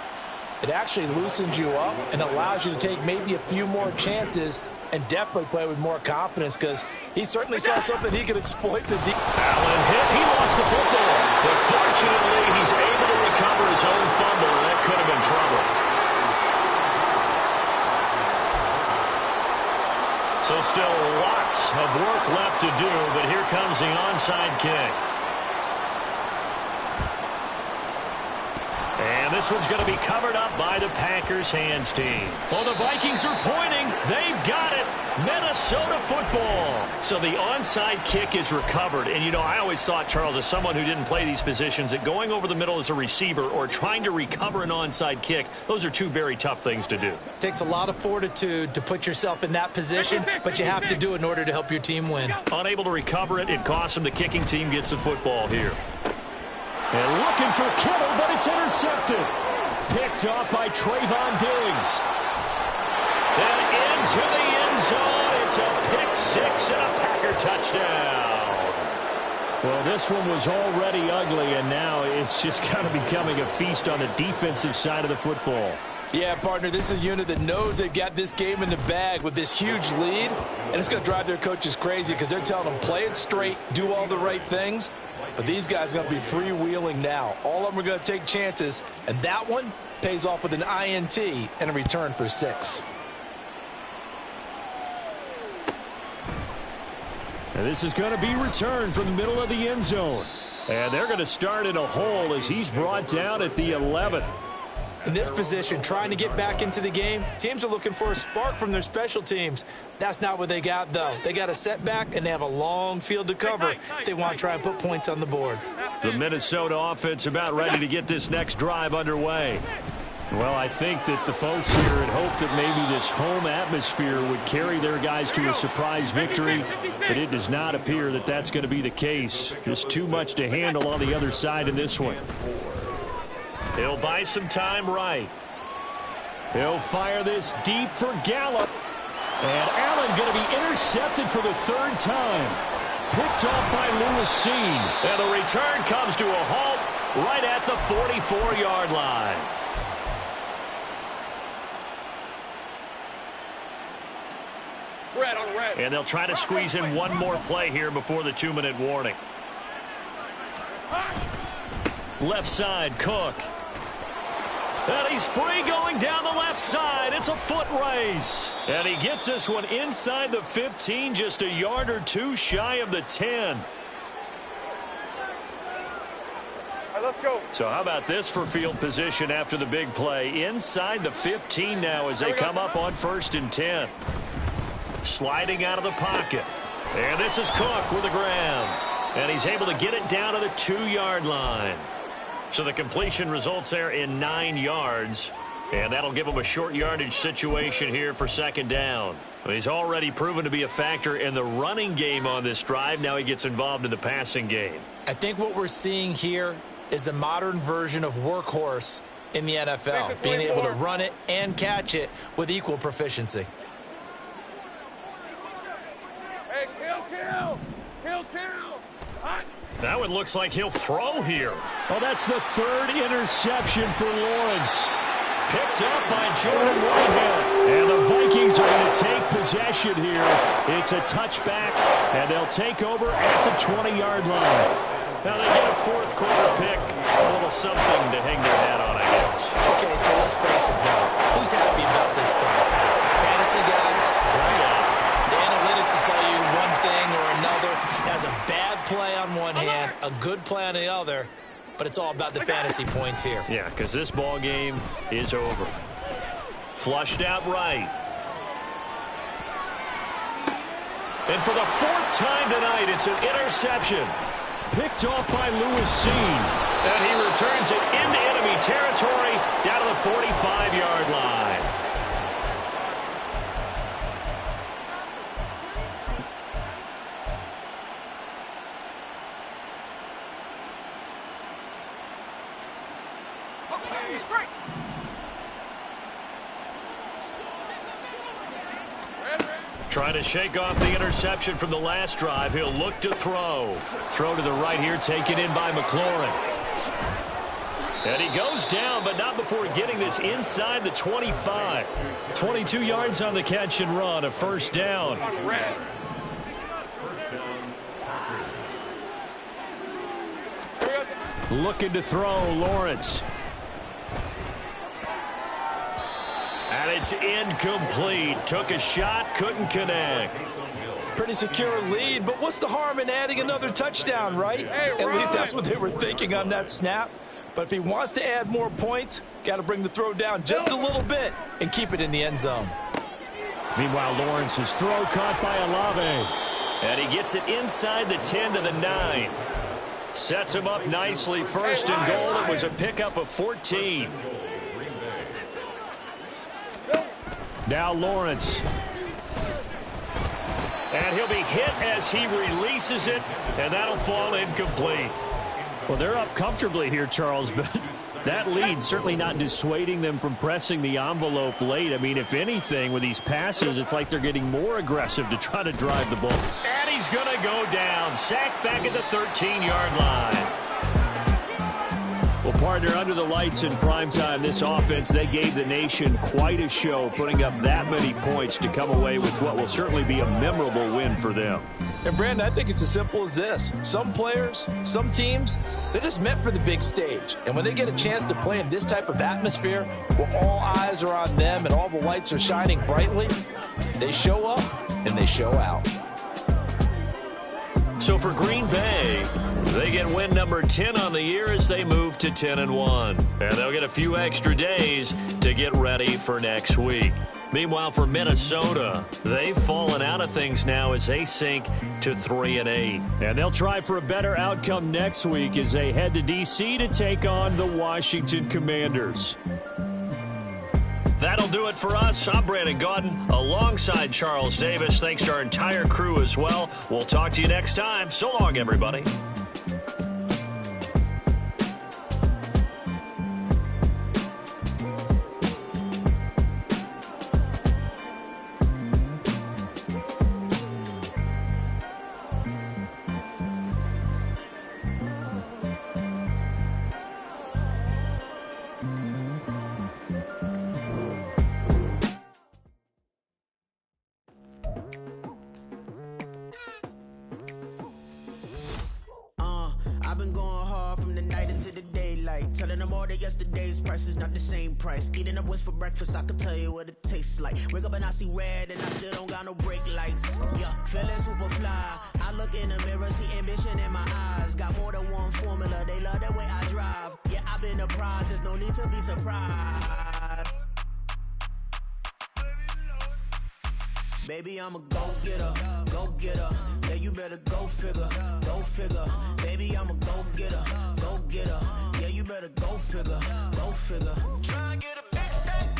it actually loosens you up and allows you to take maybe a few more chances and definitely play with more confidence, because he certainly saw something he could exploit the deep. Allen hit. He lost the football. But fortunately, he's able to recover his own fumble, and that could have been trouble. So still lots of work left to do, but here comes the onside kick. And this one's going to be covered up by the Packers hands team. Well, the Vikings are pointing. They've got it. Minnesota football. So the onside kick is recovered. And, you know, I always thought, Charles, as someone who didn't play these positions, that going over the middle as a receiver or trying to recover an onside kick, those are two very tough things to do. Takes a lot of fortitude to put yourself in that position, but you have to do it in order to help your team win. Unable to recover it, it costs them. The kicking team gets the football here. And looking for Kittle, but it's intercepted. Picked off by Trayvon Diggs. And into the end zone. It's a pick six and a Packer touchdown. Well, this one was already ugly, and now it's just kind of becoming a feast on the defensive side of the football. Yeah, partner, this is a unit that knows they've got this game in the bag with this huge lead, and it's going to drive their coaches crazy because they're telling them play it straight, do all the right things. But these guys are going to be freewheeling now. All of them are going to take chances, and that one pays off with an INT and a return for 6. And this is going to be returned from the middle of the end zone. And they're going to start in a hole as he's brought down at the 11. In this position, trying to get back into the game, teams are looking for a spark from their special teams. That's not what they got, though. They got a setback, and they have a long field to cover if they want to try and put points on the board. The Minnesota offense about ready to get this next drive underway. Well, I think that the folks here had hoped that maybe this home atmosphere would carry their guys to a surprise victory, but it does not appear that that's going to be the case. Just too much to handle on the other side in this one. He'll buy some time right. He'll fire this deep for Gallup. And Allen going to be intercepted for the 3rd time. Picked off by Lewis Seen. And the return comes to a halt right at the 44-yard line. Red on red. And they'll try to squeeze in one more play here before the 2-minute warning. Left side, Cook. And he's free going down the left side. It's a foot race. And he gets this one inside the 15, just a yard or two shy of the 10. All right, let's go. So how about this for field position after the big play? Inside the 15 now as they come up on 1st and 10. Sliding out of the pocket. And this is Cook with the grab. And he's able to get it down to the 2-yard line. So the completion results there in 9 yards. And that'll give him a short yardage situation here for second down. He's already proven to be a factor in the running game on this drive. Now he gets involved in the passing game. I think what we're seeing here is the modern version of workhorse in the NFL, being able to run it and catch it with equal proficiency. Hey, kill. Hot. That one looks like he'll throw here. Well, that's the third interception for Lawrence. Picked up by Jordan Whitehead. And the Vikings are going to take possession here. It's a touchback, and they'll take over at the 20-yard line. Now they get a fourth quarter pick. A little something to hang their hat on, I guess. Okay, so let's face it now. Who's happy about this play? Fantasy guys, right? The analytics will tell you one thing or another. Has a bad play on one hand, a good play on the other, but it's all about the fantasy points here. Yeah, because this ball game is over. Flushed out right. And for the fourth time tonight, it's an interception. Picked off by Lewis Seen. And he returns it into enemy territory down to the 45-yard line. Trying to shake off the interception from the last drive. He'll look to throw. Throw to the right here, taken in by McLaurin. And he goes down, but not before getting this inside the 25. 22 yards on the catch and run, a first down. Looking to throw, Lawrence. And it's incomplete. Took a shot, couldn't connect. Pretty secure lead, but what's the harm in adding another touchdown, right? At least that's what they were thinking on that snap. But if he wants to add more points, got to bring the throw down just a little bit and keep it in the end zone. Meanwhile, Lawrence's throw caught by Olave. And he gets it inside the 10 to the 9. Sets him up nicely. First and goal. It was a pickup of 14. Now Lawrence. And he'll be hit as he releases it, and that'll fall incomplete. Well, they're up comfortably here, Charles, but that lead certainly not dissuading them from pressing the envelope late. I mean, if anything, with these passes, it's like they're getting more aggressive to try to drive the ball. And he's going to go down, sacked back at the 13-yard line. Well, partner, under the lights in primetime, this offense, they gave the nation quite a show, putting up that many points to come away with what will certainly be a memorable win for them. And, Brandon, I think it's as simple as this. Some players, some teams, they're just meant for the big stage. And when they get a chance to play in this type of atmosphere, where all eyes are on them and all the lights are shining brightly, they show up and they show out. So for Green Bay, they get win number 10 on the year as they move to 10-1. And they'll get a few extra days to get ready for next week. Meanwhile, for Minnesota, they've fallen out of things now as they sink to 3-8. And they'll try for a better outcome next week as they head to D.C. to take on the Washington Commanders. That'll do it for us. I'm Brandon Gaudin alongside Charles Davis. Thanks to our entire crew as well. We'll talk to you next time. So long, everybody. I've been going hard from the night into the daylight, telling them all that yesterday's price is not the same price. Eating up what's for breakfast, I can tell you what it tastes like. Wake up and I see red and I still don't got no brake lights. Yeah, feeling super fly. I look in the mirror, see ambition in my eyes. Got more than one formula, they love the way I drive. Yeah, I've been a prize, there's no need to be surprised. Baby, I'm a go-getter, go-getter. Yeah, you better go figure, go figure. Baby, I'm a go-getter, go-getter. Yeah, you better go figure, go figure. Try and get a big stack.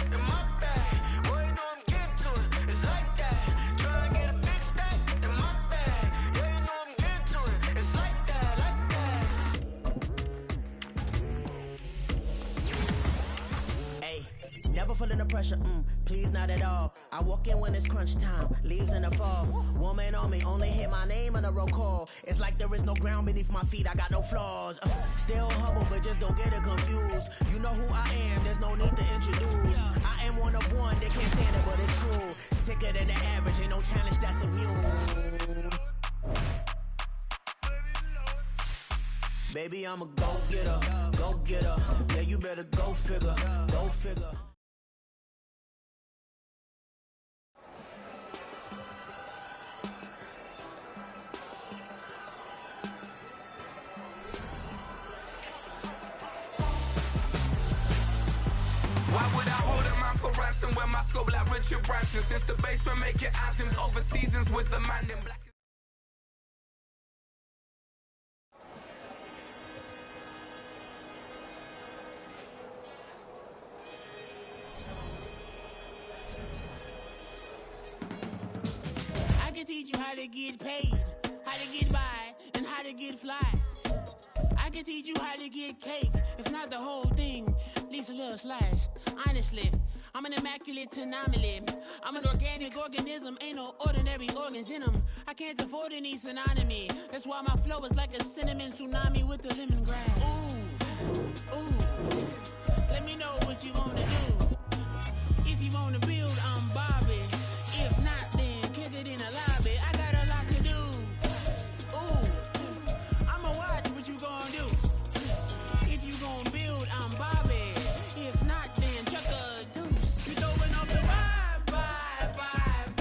feeling the pressure, please not at all. I walk in when it's crunch time, leaves in the fall. Woman on me, only hit my name on a roll call. It's like there is no ground beneath my feet, I got no flaws. Still humble, but just don't get it confused. You know who I am, there's no need to introduce. I am one of one, they can't stand it, but it's true. Sicker than the average, ain't no challenge that's immune. Baby, I'm a go-getter, go-getter. Yeah, you better go figure, go figure. Why would I hold a man for ransom when my scope like Richard Branson? Since the basement making anthems over seasons with the man in black. I can teach you how to get paid, how to get by, and how to get fly. I can teach you how to get cake, if not the whole thing, at least a little slice. Honestly, I'm an immaculate anomaly. I'm an organic organism, ain't no ordinary organs in them. I can't afford any synonymy. That's why my flow is like a cinnamon tsunami with the lemongrass. Ooh, ooh, let me know what you wanna do. If you wanna build, I'm Bobby. If not, then kick it in the lobby. I got a lot to do. Ooh, I'ma watch what you gonna do. If you gonna build, I'm Bobby. If not, then chuck a deuce. You throwing off the vibe.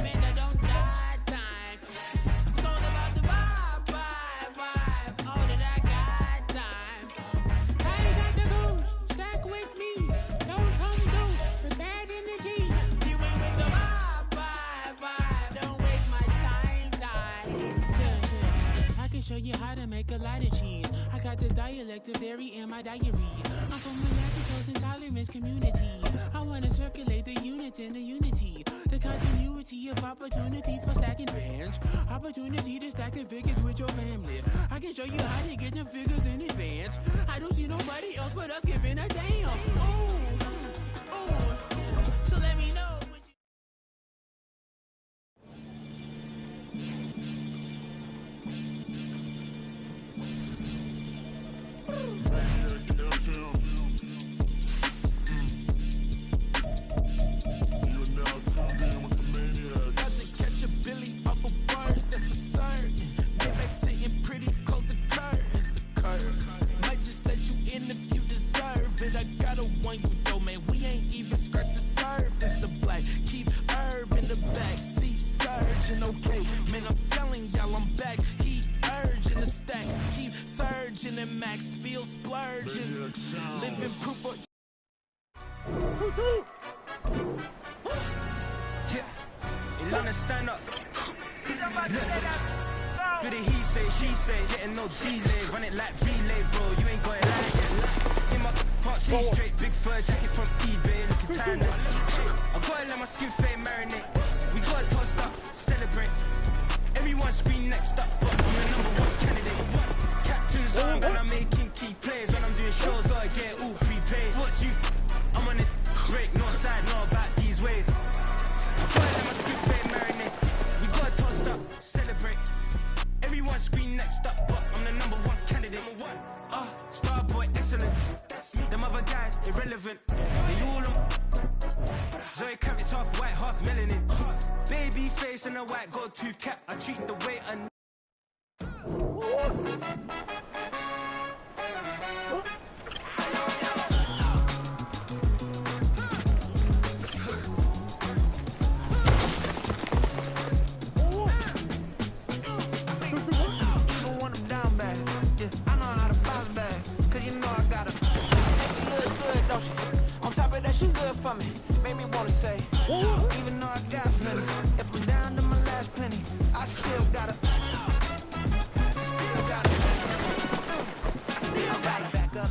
Man, I don't die time. It's all about the vibe. All that I got time. I ain't got the goose. Stack with me. Don't come through with bad energy. You ain't with the vibe. Don't waste my time. Yeah. I can show you how to make a lot of cheese. I got the dialect of dairy in my diary. I'm from a lactose intolerance community. I wanna circulate the units in the unity. The continuity of opportunity for stacking bands. Opportunity to stack the figures with your family. I can show you how to get the figures in advance. I don't see nobody else but us giving a damn. Ooh, so let me know what you... About to catch a Billy off of bars, that's for certain. Maybach sitting pretty close to curtains. Might just let you in if you deserve it. I gotta warn you though, man, we ain't even scratched the surface. The black, keep herb in the back seat, surging, okay. Man, I'm telling y'all I'm back. Heat urging the stacks, keep surging and max feel splurging. Living proof of... Yeah, you understand up. Do the he say, she say, getting no delay. Run it like relay, bro. You ain't got it like this. In my part C straight, big fur jacket from eBay, looking timeless. I gotta let my skin fade marinate. We gotta toast up, celebrate. Everyone scream next up, but I'm the #1 candidate. Captain's arm, and I'm making key plays. When I'm doing shows, gotta get all prepaid. What you? I'm on it, break, no side, no about these ways. I gotta let my skin fade marinate. We gotta toast up, celebrate. Everyone scream next up, but I'm the #1 candidate. Starboy excellence. Them other guys irrelevant. They all on. Zoe Kravitz half white, half melanin. Baby face and a white gold tooth cap. I treat the way and. On top of that, she good for me. Made me wanna say, even though I got plenty, if I'm down to my last penny, I still gotta.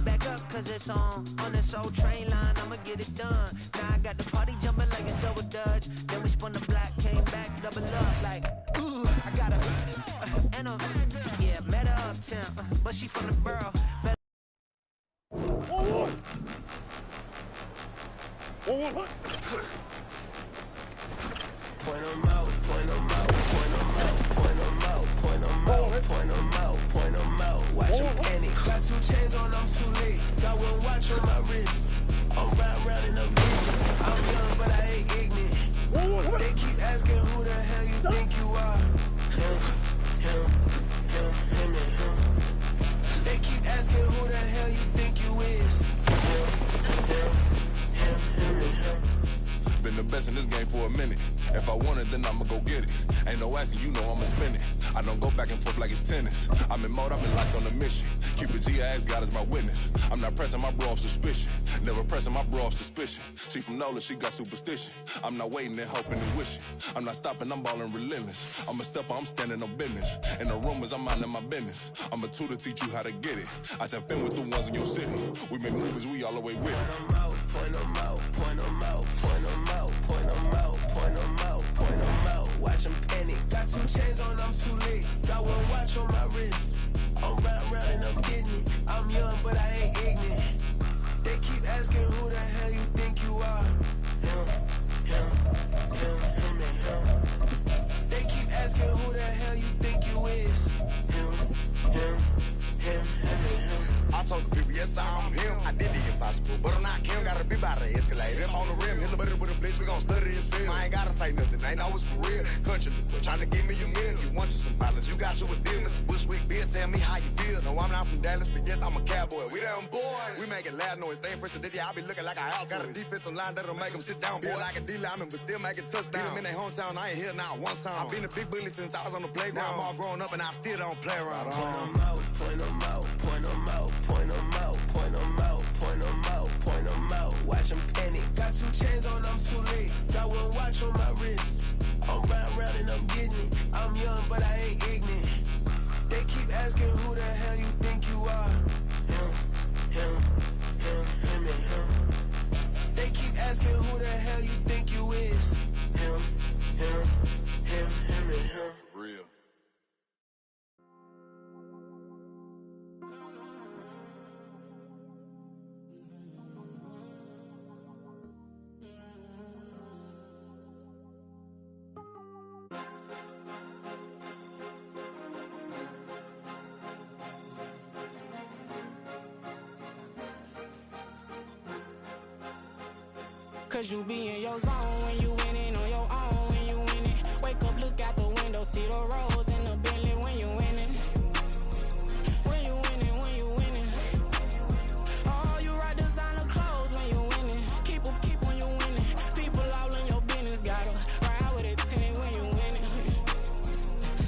Back up, cause it's on this old train line, I'ma get it done. Now I got the party jumping like it's double dutch. Then we spun the block, came back, double up, like, ooh, I got her. And yeah, met her uptown, but she from the borough. Point 'em out, point 'em out, point 'em out, point 'em out, point 'em out, point 'em out, point 'em out. Watch 'em panic. Got 2 chains on, I'm too late. Got 1 watch on my wrist. I'm round and I'm busy. I'm young, but I ain't ignorant. They keep asking who the hell you think you are. Him, and him. They keep asking who the hell you think you is. Him, and him. Been the best in this game for a minute. If I want it, then I'ma go get it. Ain't no asking, you know I'ma spin it. I don't go back and forth like it's tennis. I'm in mode, I've been locked on a mission. Cupid G, I ask God as my witness. I'm not pressing my bro off suspicion. Never pressing my bro off suspicion. She from Nola, she got superstition. I'm not waiting and hoping and wishing. I'm not stopping, I'm balling relentless. I'm a stepper, I'm standing on business. In the rumors, I'm minding my business. I'm a tutor, teach you how to get it. I said, been with the ones in your city. We make movies, we all the way with it. Point 'em out, point 'em out, point 'em out, point 'em out, point 'em out, point 'em out. Watch 'em panic. Got 2 chains on, I'm too late. Got 1 watch on my wrist. I'm round and I'm getting it. I'm young, but I ain't ignorant. They keep asking who the hell you think you are. Him, and him. They keep asking who the hell you think you is. Him, and him. I told the people, yes, I'm him. I did the impossible, but I'm not Kim. Gotta be by the escalate. Him on the rim, hit the butter with a blitz. We gon' study his film. I ain't gotta say nothing, ain't always for real. Country, trying to give me a meal. You want you some pilots, you got you a deal. Mr. Bushwick, Bill, tell me how you feel. No, I'm not from Dallas, but yes, I'm a cowboy. We them boys. We making loud noise. Staying fresh to I be looking like a house. Got a defensive line that'll make them sit down. Feel like a D-lineman, but still making touchdowns. Beat them in their hometown, I ain't here now one time. I been a big bully since I was on the playground. Now I'm all grown up and I still don't play around. Point 'em out, point 'em out, point 'em out, point 'em out, point 'em out, point 'em out, point 'em out. Watch 'em panic. Got 2 chains on, I'm too late. Got 1 watch on my wrist. I'm round and I'm getting it. I'm young, but I ain't ignorant. They keep asking who the hell you think you are. Him, and him. They keep asking who the hell you think you is. Him, and him. Real. Cause you be in your zone when you winning on your own when you winning. Wake up, look out the window, see the rose in the Bentley when you winning. When you winning, when you winning. Oh, you rock designer clothes when you winning. Keep when you winning. People all in your business, gotta ride with it tinted when you winning.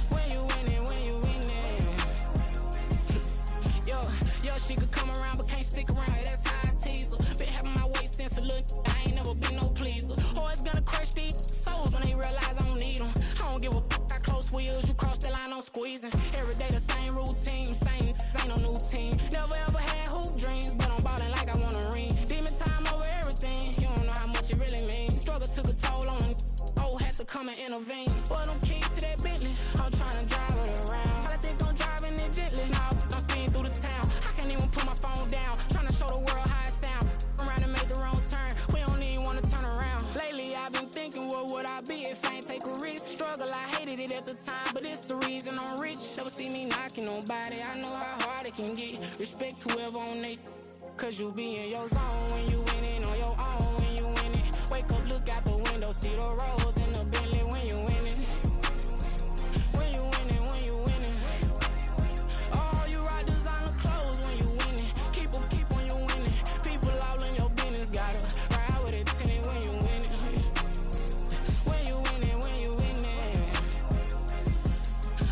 When you winning, when you winning. Yo, she could come around but can't stick around. That's how I tease her. Been having my waist since a little. I ain't never been no pleaser. Always gonna crush these souls when they realize I don't need them. I don't give a f***, I close wheels, you cross the line, I'm squeezing. Every day the same routine, same, ain't no new team. Never ever had hoop dreams, but I'm ballin' like I want a ring. Demon time over everything, you don't know how much it really means. Struggle took a toll on them, had to come and intervene. Boy, them keys to that Bentley, I'm tryna drive it around. I think I'm driving it gently, now I'm speeding through the town. I can't even put my phone down, tryna show the world how it sound. Around and make the wrong turn, we don't even wanna turn around. Lately I've been thinking, what would I be if I ain't take a risk? Struggle, I hated it at the time, but it's the reason I'm rich. Never see me knocking nobody, I know how hard it can get. Respect whoever on they, cause you be in your zone when you winning on your own when you winning. Wake up, look out the window, see the rose in the Bentley when you winning. When you winning, when you winning. Oh, you rock designer clothes when you winning. Keep when you winning. People all in your business, gotta ride with it tinted when you winning. When you winning, when you winning.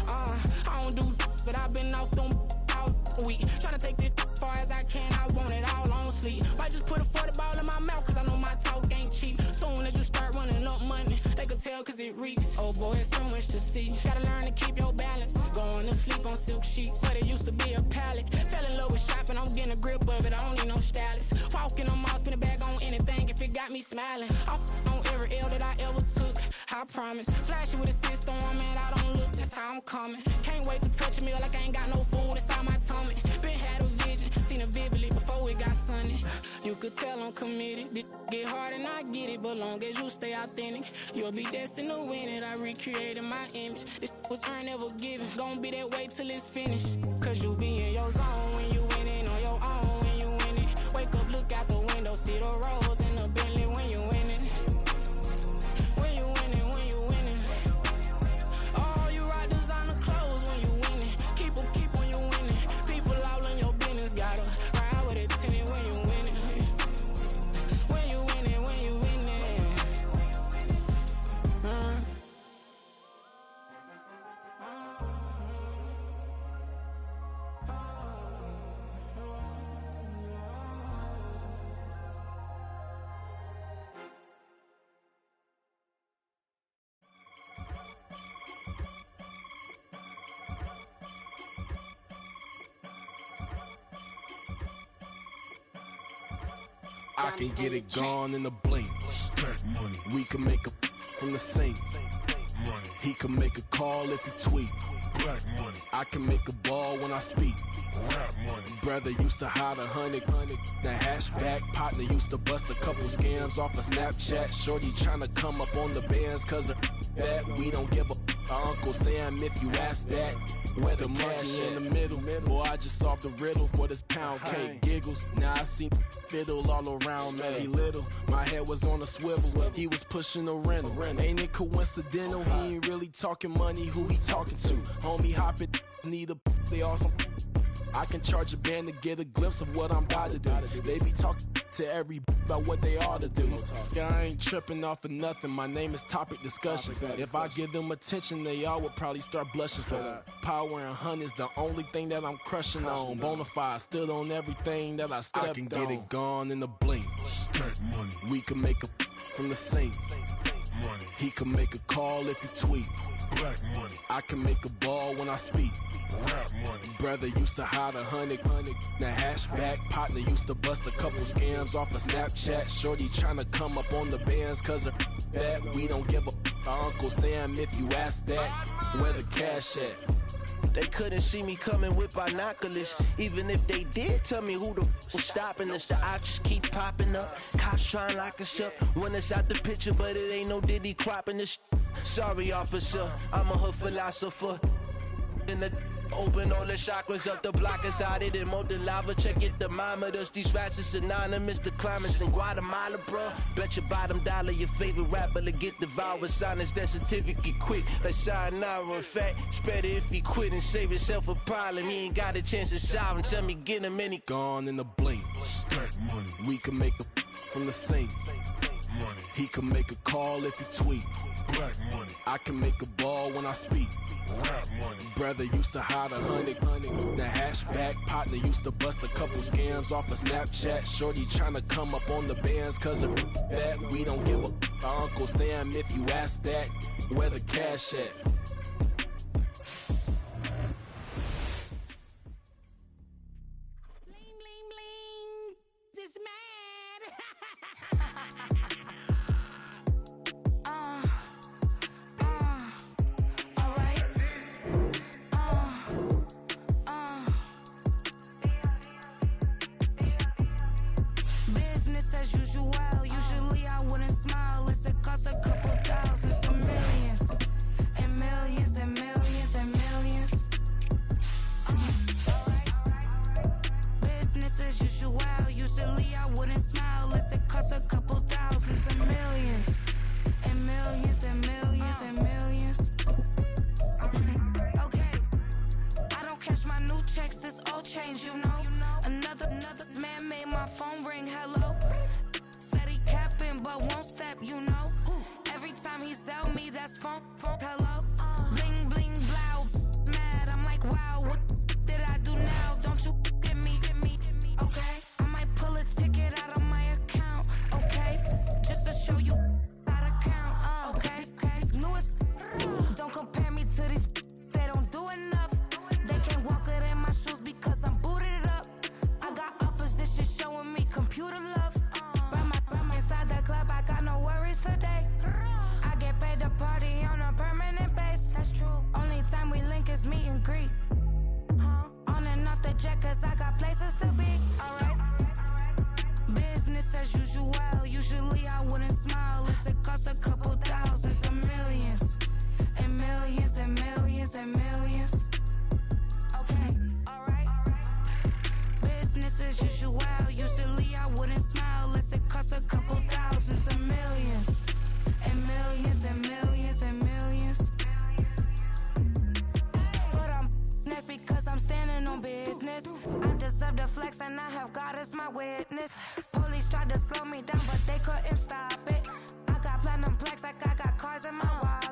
I don't do but I've been off them all week. Tryna take this far as I can, I want it all on sleep. Might just put a 40 ball in my mouth, cause I know my talk ain't cheap. Soon as you start running up money, they can tell cause it reeks. Oh boy, it's so much to see. Gotta learn to keep your balance. Going to sleep on silk sheets, but it used to be a pallet. Fell in love with shopping, I'm getting a grip of it, I don't need no stylist. Walking on mouth, spin a bag on anything if it got me smiling. I'm on every L that I ever took, I promise. Flashy with a system on, man, I don't look, that's how I'm coming. Can't wait to touch a meal like I ain't got no food inside my tummy. Been had a vision, seen it vividly before it got sunny. You could tell I'm committed. This get hard and I get it, but long as you stay authentic, you'll be destined to win it. I recreated my image. This was earned, never given. Gonna be that way till it's finished. Cause you be in your zone when you winning on your own when you winning. Wake up, look out the window, see the rose in the Bentley when you winning. When you winning, when you winning. Oh, you rock designer clothes when you winning. Keep when you winning. People all in your business, gotta ride with it tinted when you winning. When you winning, when you winning. I can get it gone in a blink. Stack money. We can make a from the sink. Money. He can make a call if he tweet. Black money. I can make a ball when I speak. Rap money. Brother used to hide 100. The hashback partner used to bust a couple scams off of Snapchat. Shorty tryna come up on the bands cause of that. We don't give a Uncle Sam if you ask that. Where the money in the middle. Boy, I just solved the riddle for this pound cake. Giggles, now I see fiddle all around me. He little, my head was on a swivel. He was pushing a rental. Ain't it coincidental? He ain't really talking money, who he talking to? Homie hoppin', need a they awesome. I can charge a band to get a glimpse of what I'm about to do. They be talking to every about what they ought to do. I ain't tripping off of nothing. My name is Topic Discussion. If I give them attention, they all would probably start blushing. So power and hunt is the only thing that I'm crushing on. Bonafide stood on everything that I stepped on. I can get it gone in a blink. Stack money. We can make a from the sink. Money. He can make a call if he tweet. Black money. I can make a ball when I speak. Rap money. Brother used to hide 100. The hashback partner used to bust a couple scams off of Snapchat. Shorty tryna come up on the bands cause of that. We don't give a Uncle Sam if you ask that. Where the cash at? They couldn't see me coming with binoculars. Even if they did tell me who the was stopping us, the options keep popping up. Cops trying to lock us up when it's out the picture, but it ain't no Diddy cropping this. Sorry, officer, I'm a hood philosopher. In the open all the chakras up the block inside it and molten lava. Check it, thermometers. These rats is anonymous. The climates in Guatemala, bro. Bet your bottom dollar your favorite rapper to get devoured. Silence that certificate quick. Like sayonara. In fact, it's better if he quit and save himself a problem. He ain't got a chance to solve and tell me get him any. Gone in a blink. Stack money. We can make a from the sink. Money. He can make a call if he tweet. Black money. I can make a ball when I speak. Rap money. Brother used to hide 100. The hashback partner used to bust a couple scams off of Snapchat. Shorty tryna come up on the bands cause of that. We don't give a Uncle Sam if you ask that. Where the cash at? Bling, bling, bling. This mad. Business as usual. Usually I wouldn't smile. It's a cost a couple thousands and millions. And millions and millions and millions. Business as usual. Usually I wouldn't smile. It's a cost a couple thousands and millions. And millions and millions and millions. Okay. I don't cash my new checks. This old change, you know. Another man made my phone ring. Hello. Said he capping but won't step, you know. Every time he sell me, that's phone. Hello. Bling bling blow. Mad. I'm like, wow, what did I do now? Don't you get me. Okay. I might pull a ticket out of my account. Okay. Just to show you how to count. Okay. Newest. Don't compare me to these. They don't do enough. They can't walk it in my shoes because I'm booted up. I got opposition showing me computer love. Inside the club, I got no worries today. I get paid to party on a permanent deserve the flex, and I have God as my witness. Police tried to slow me down, but they couldn't stop it. I got platinum plaques like I got cars in my wallet.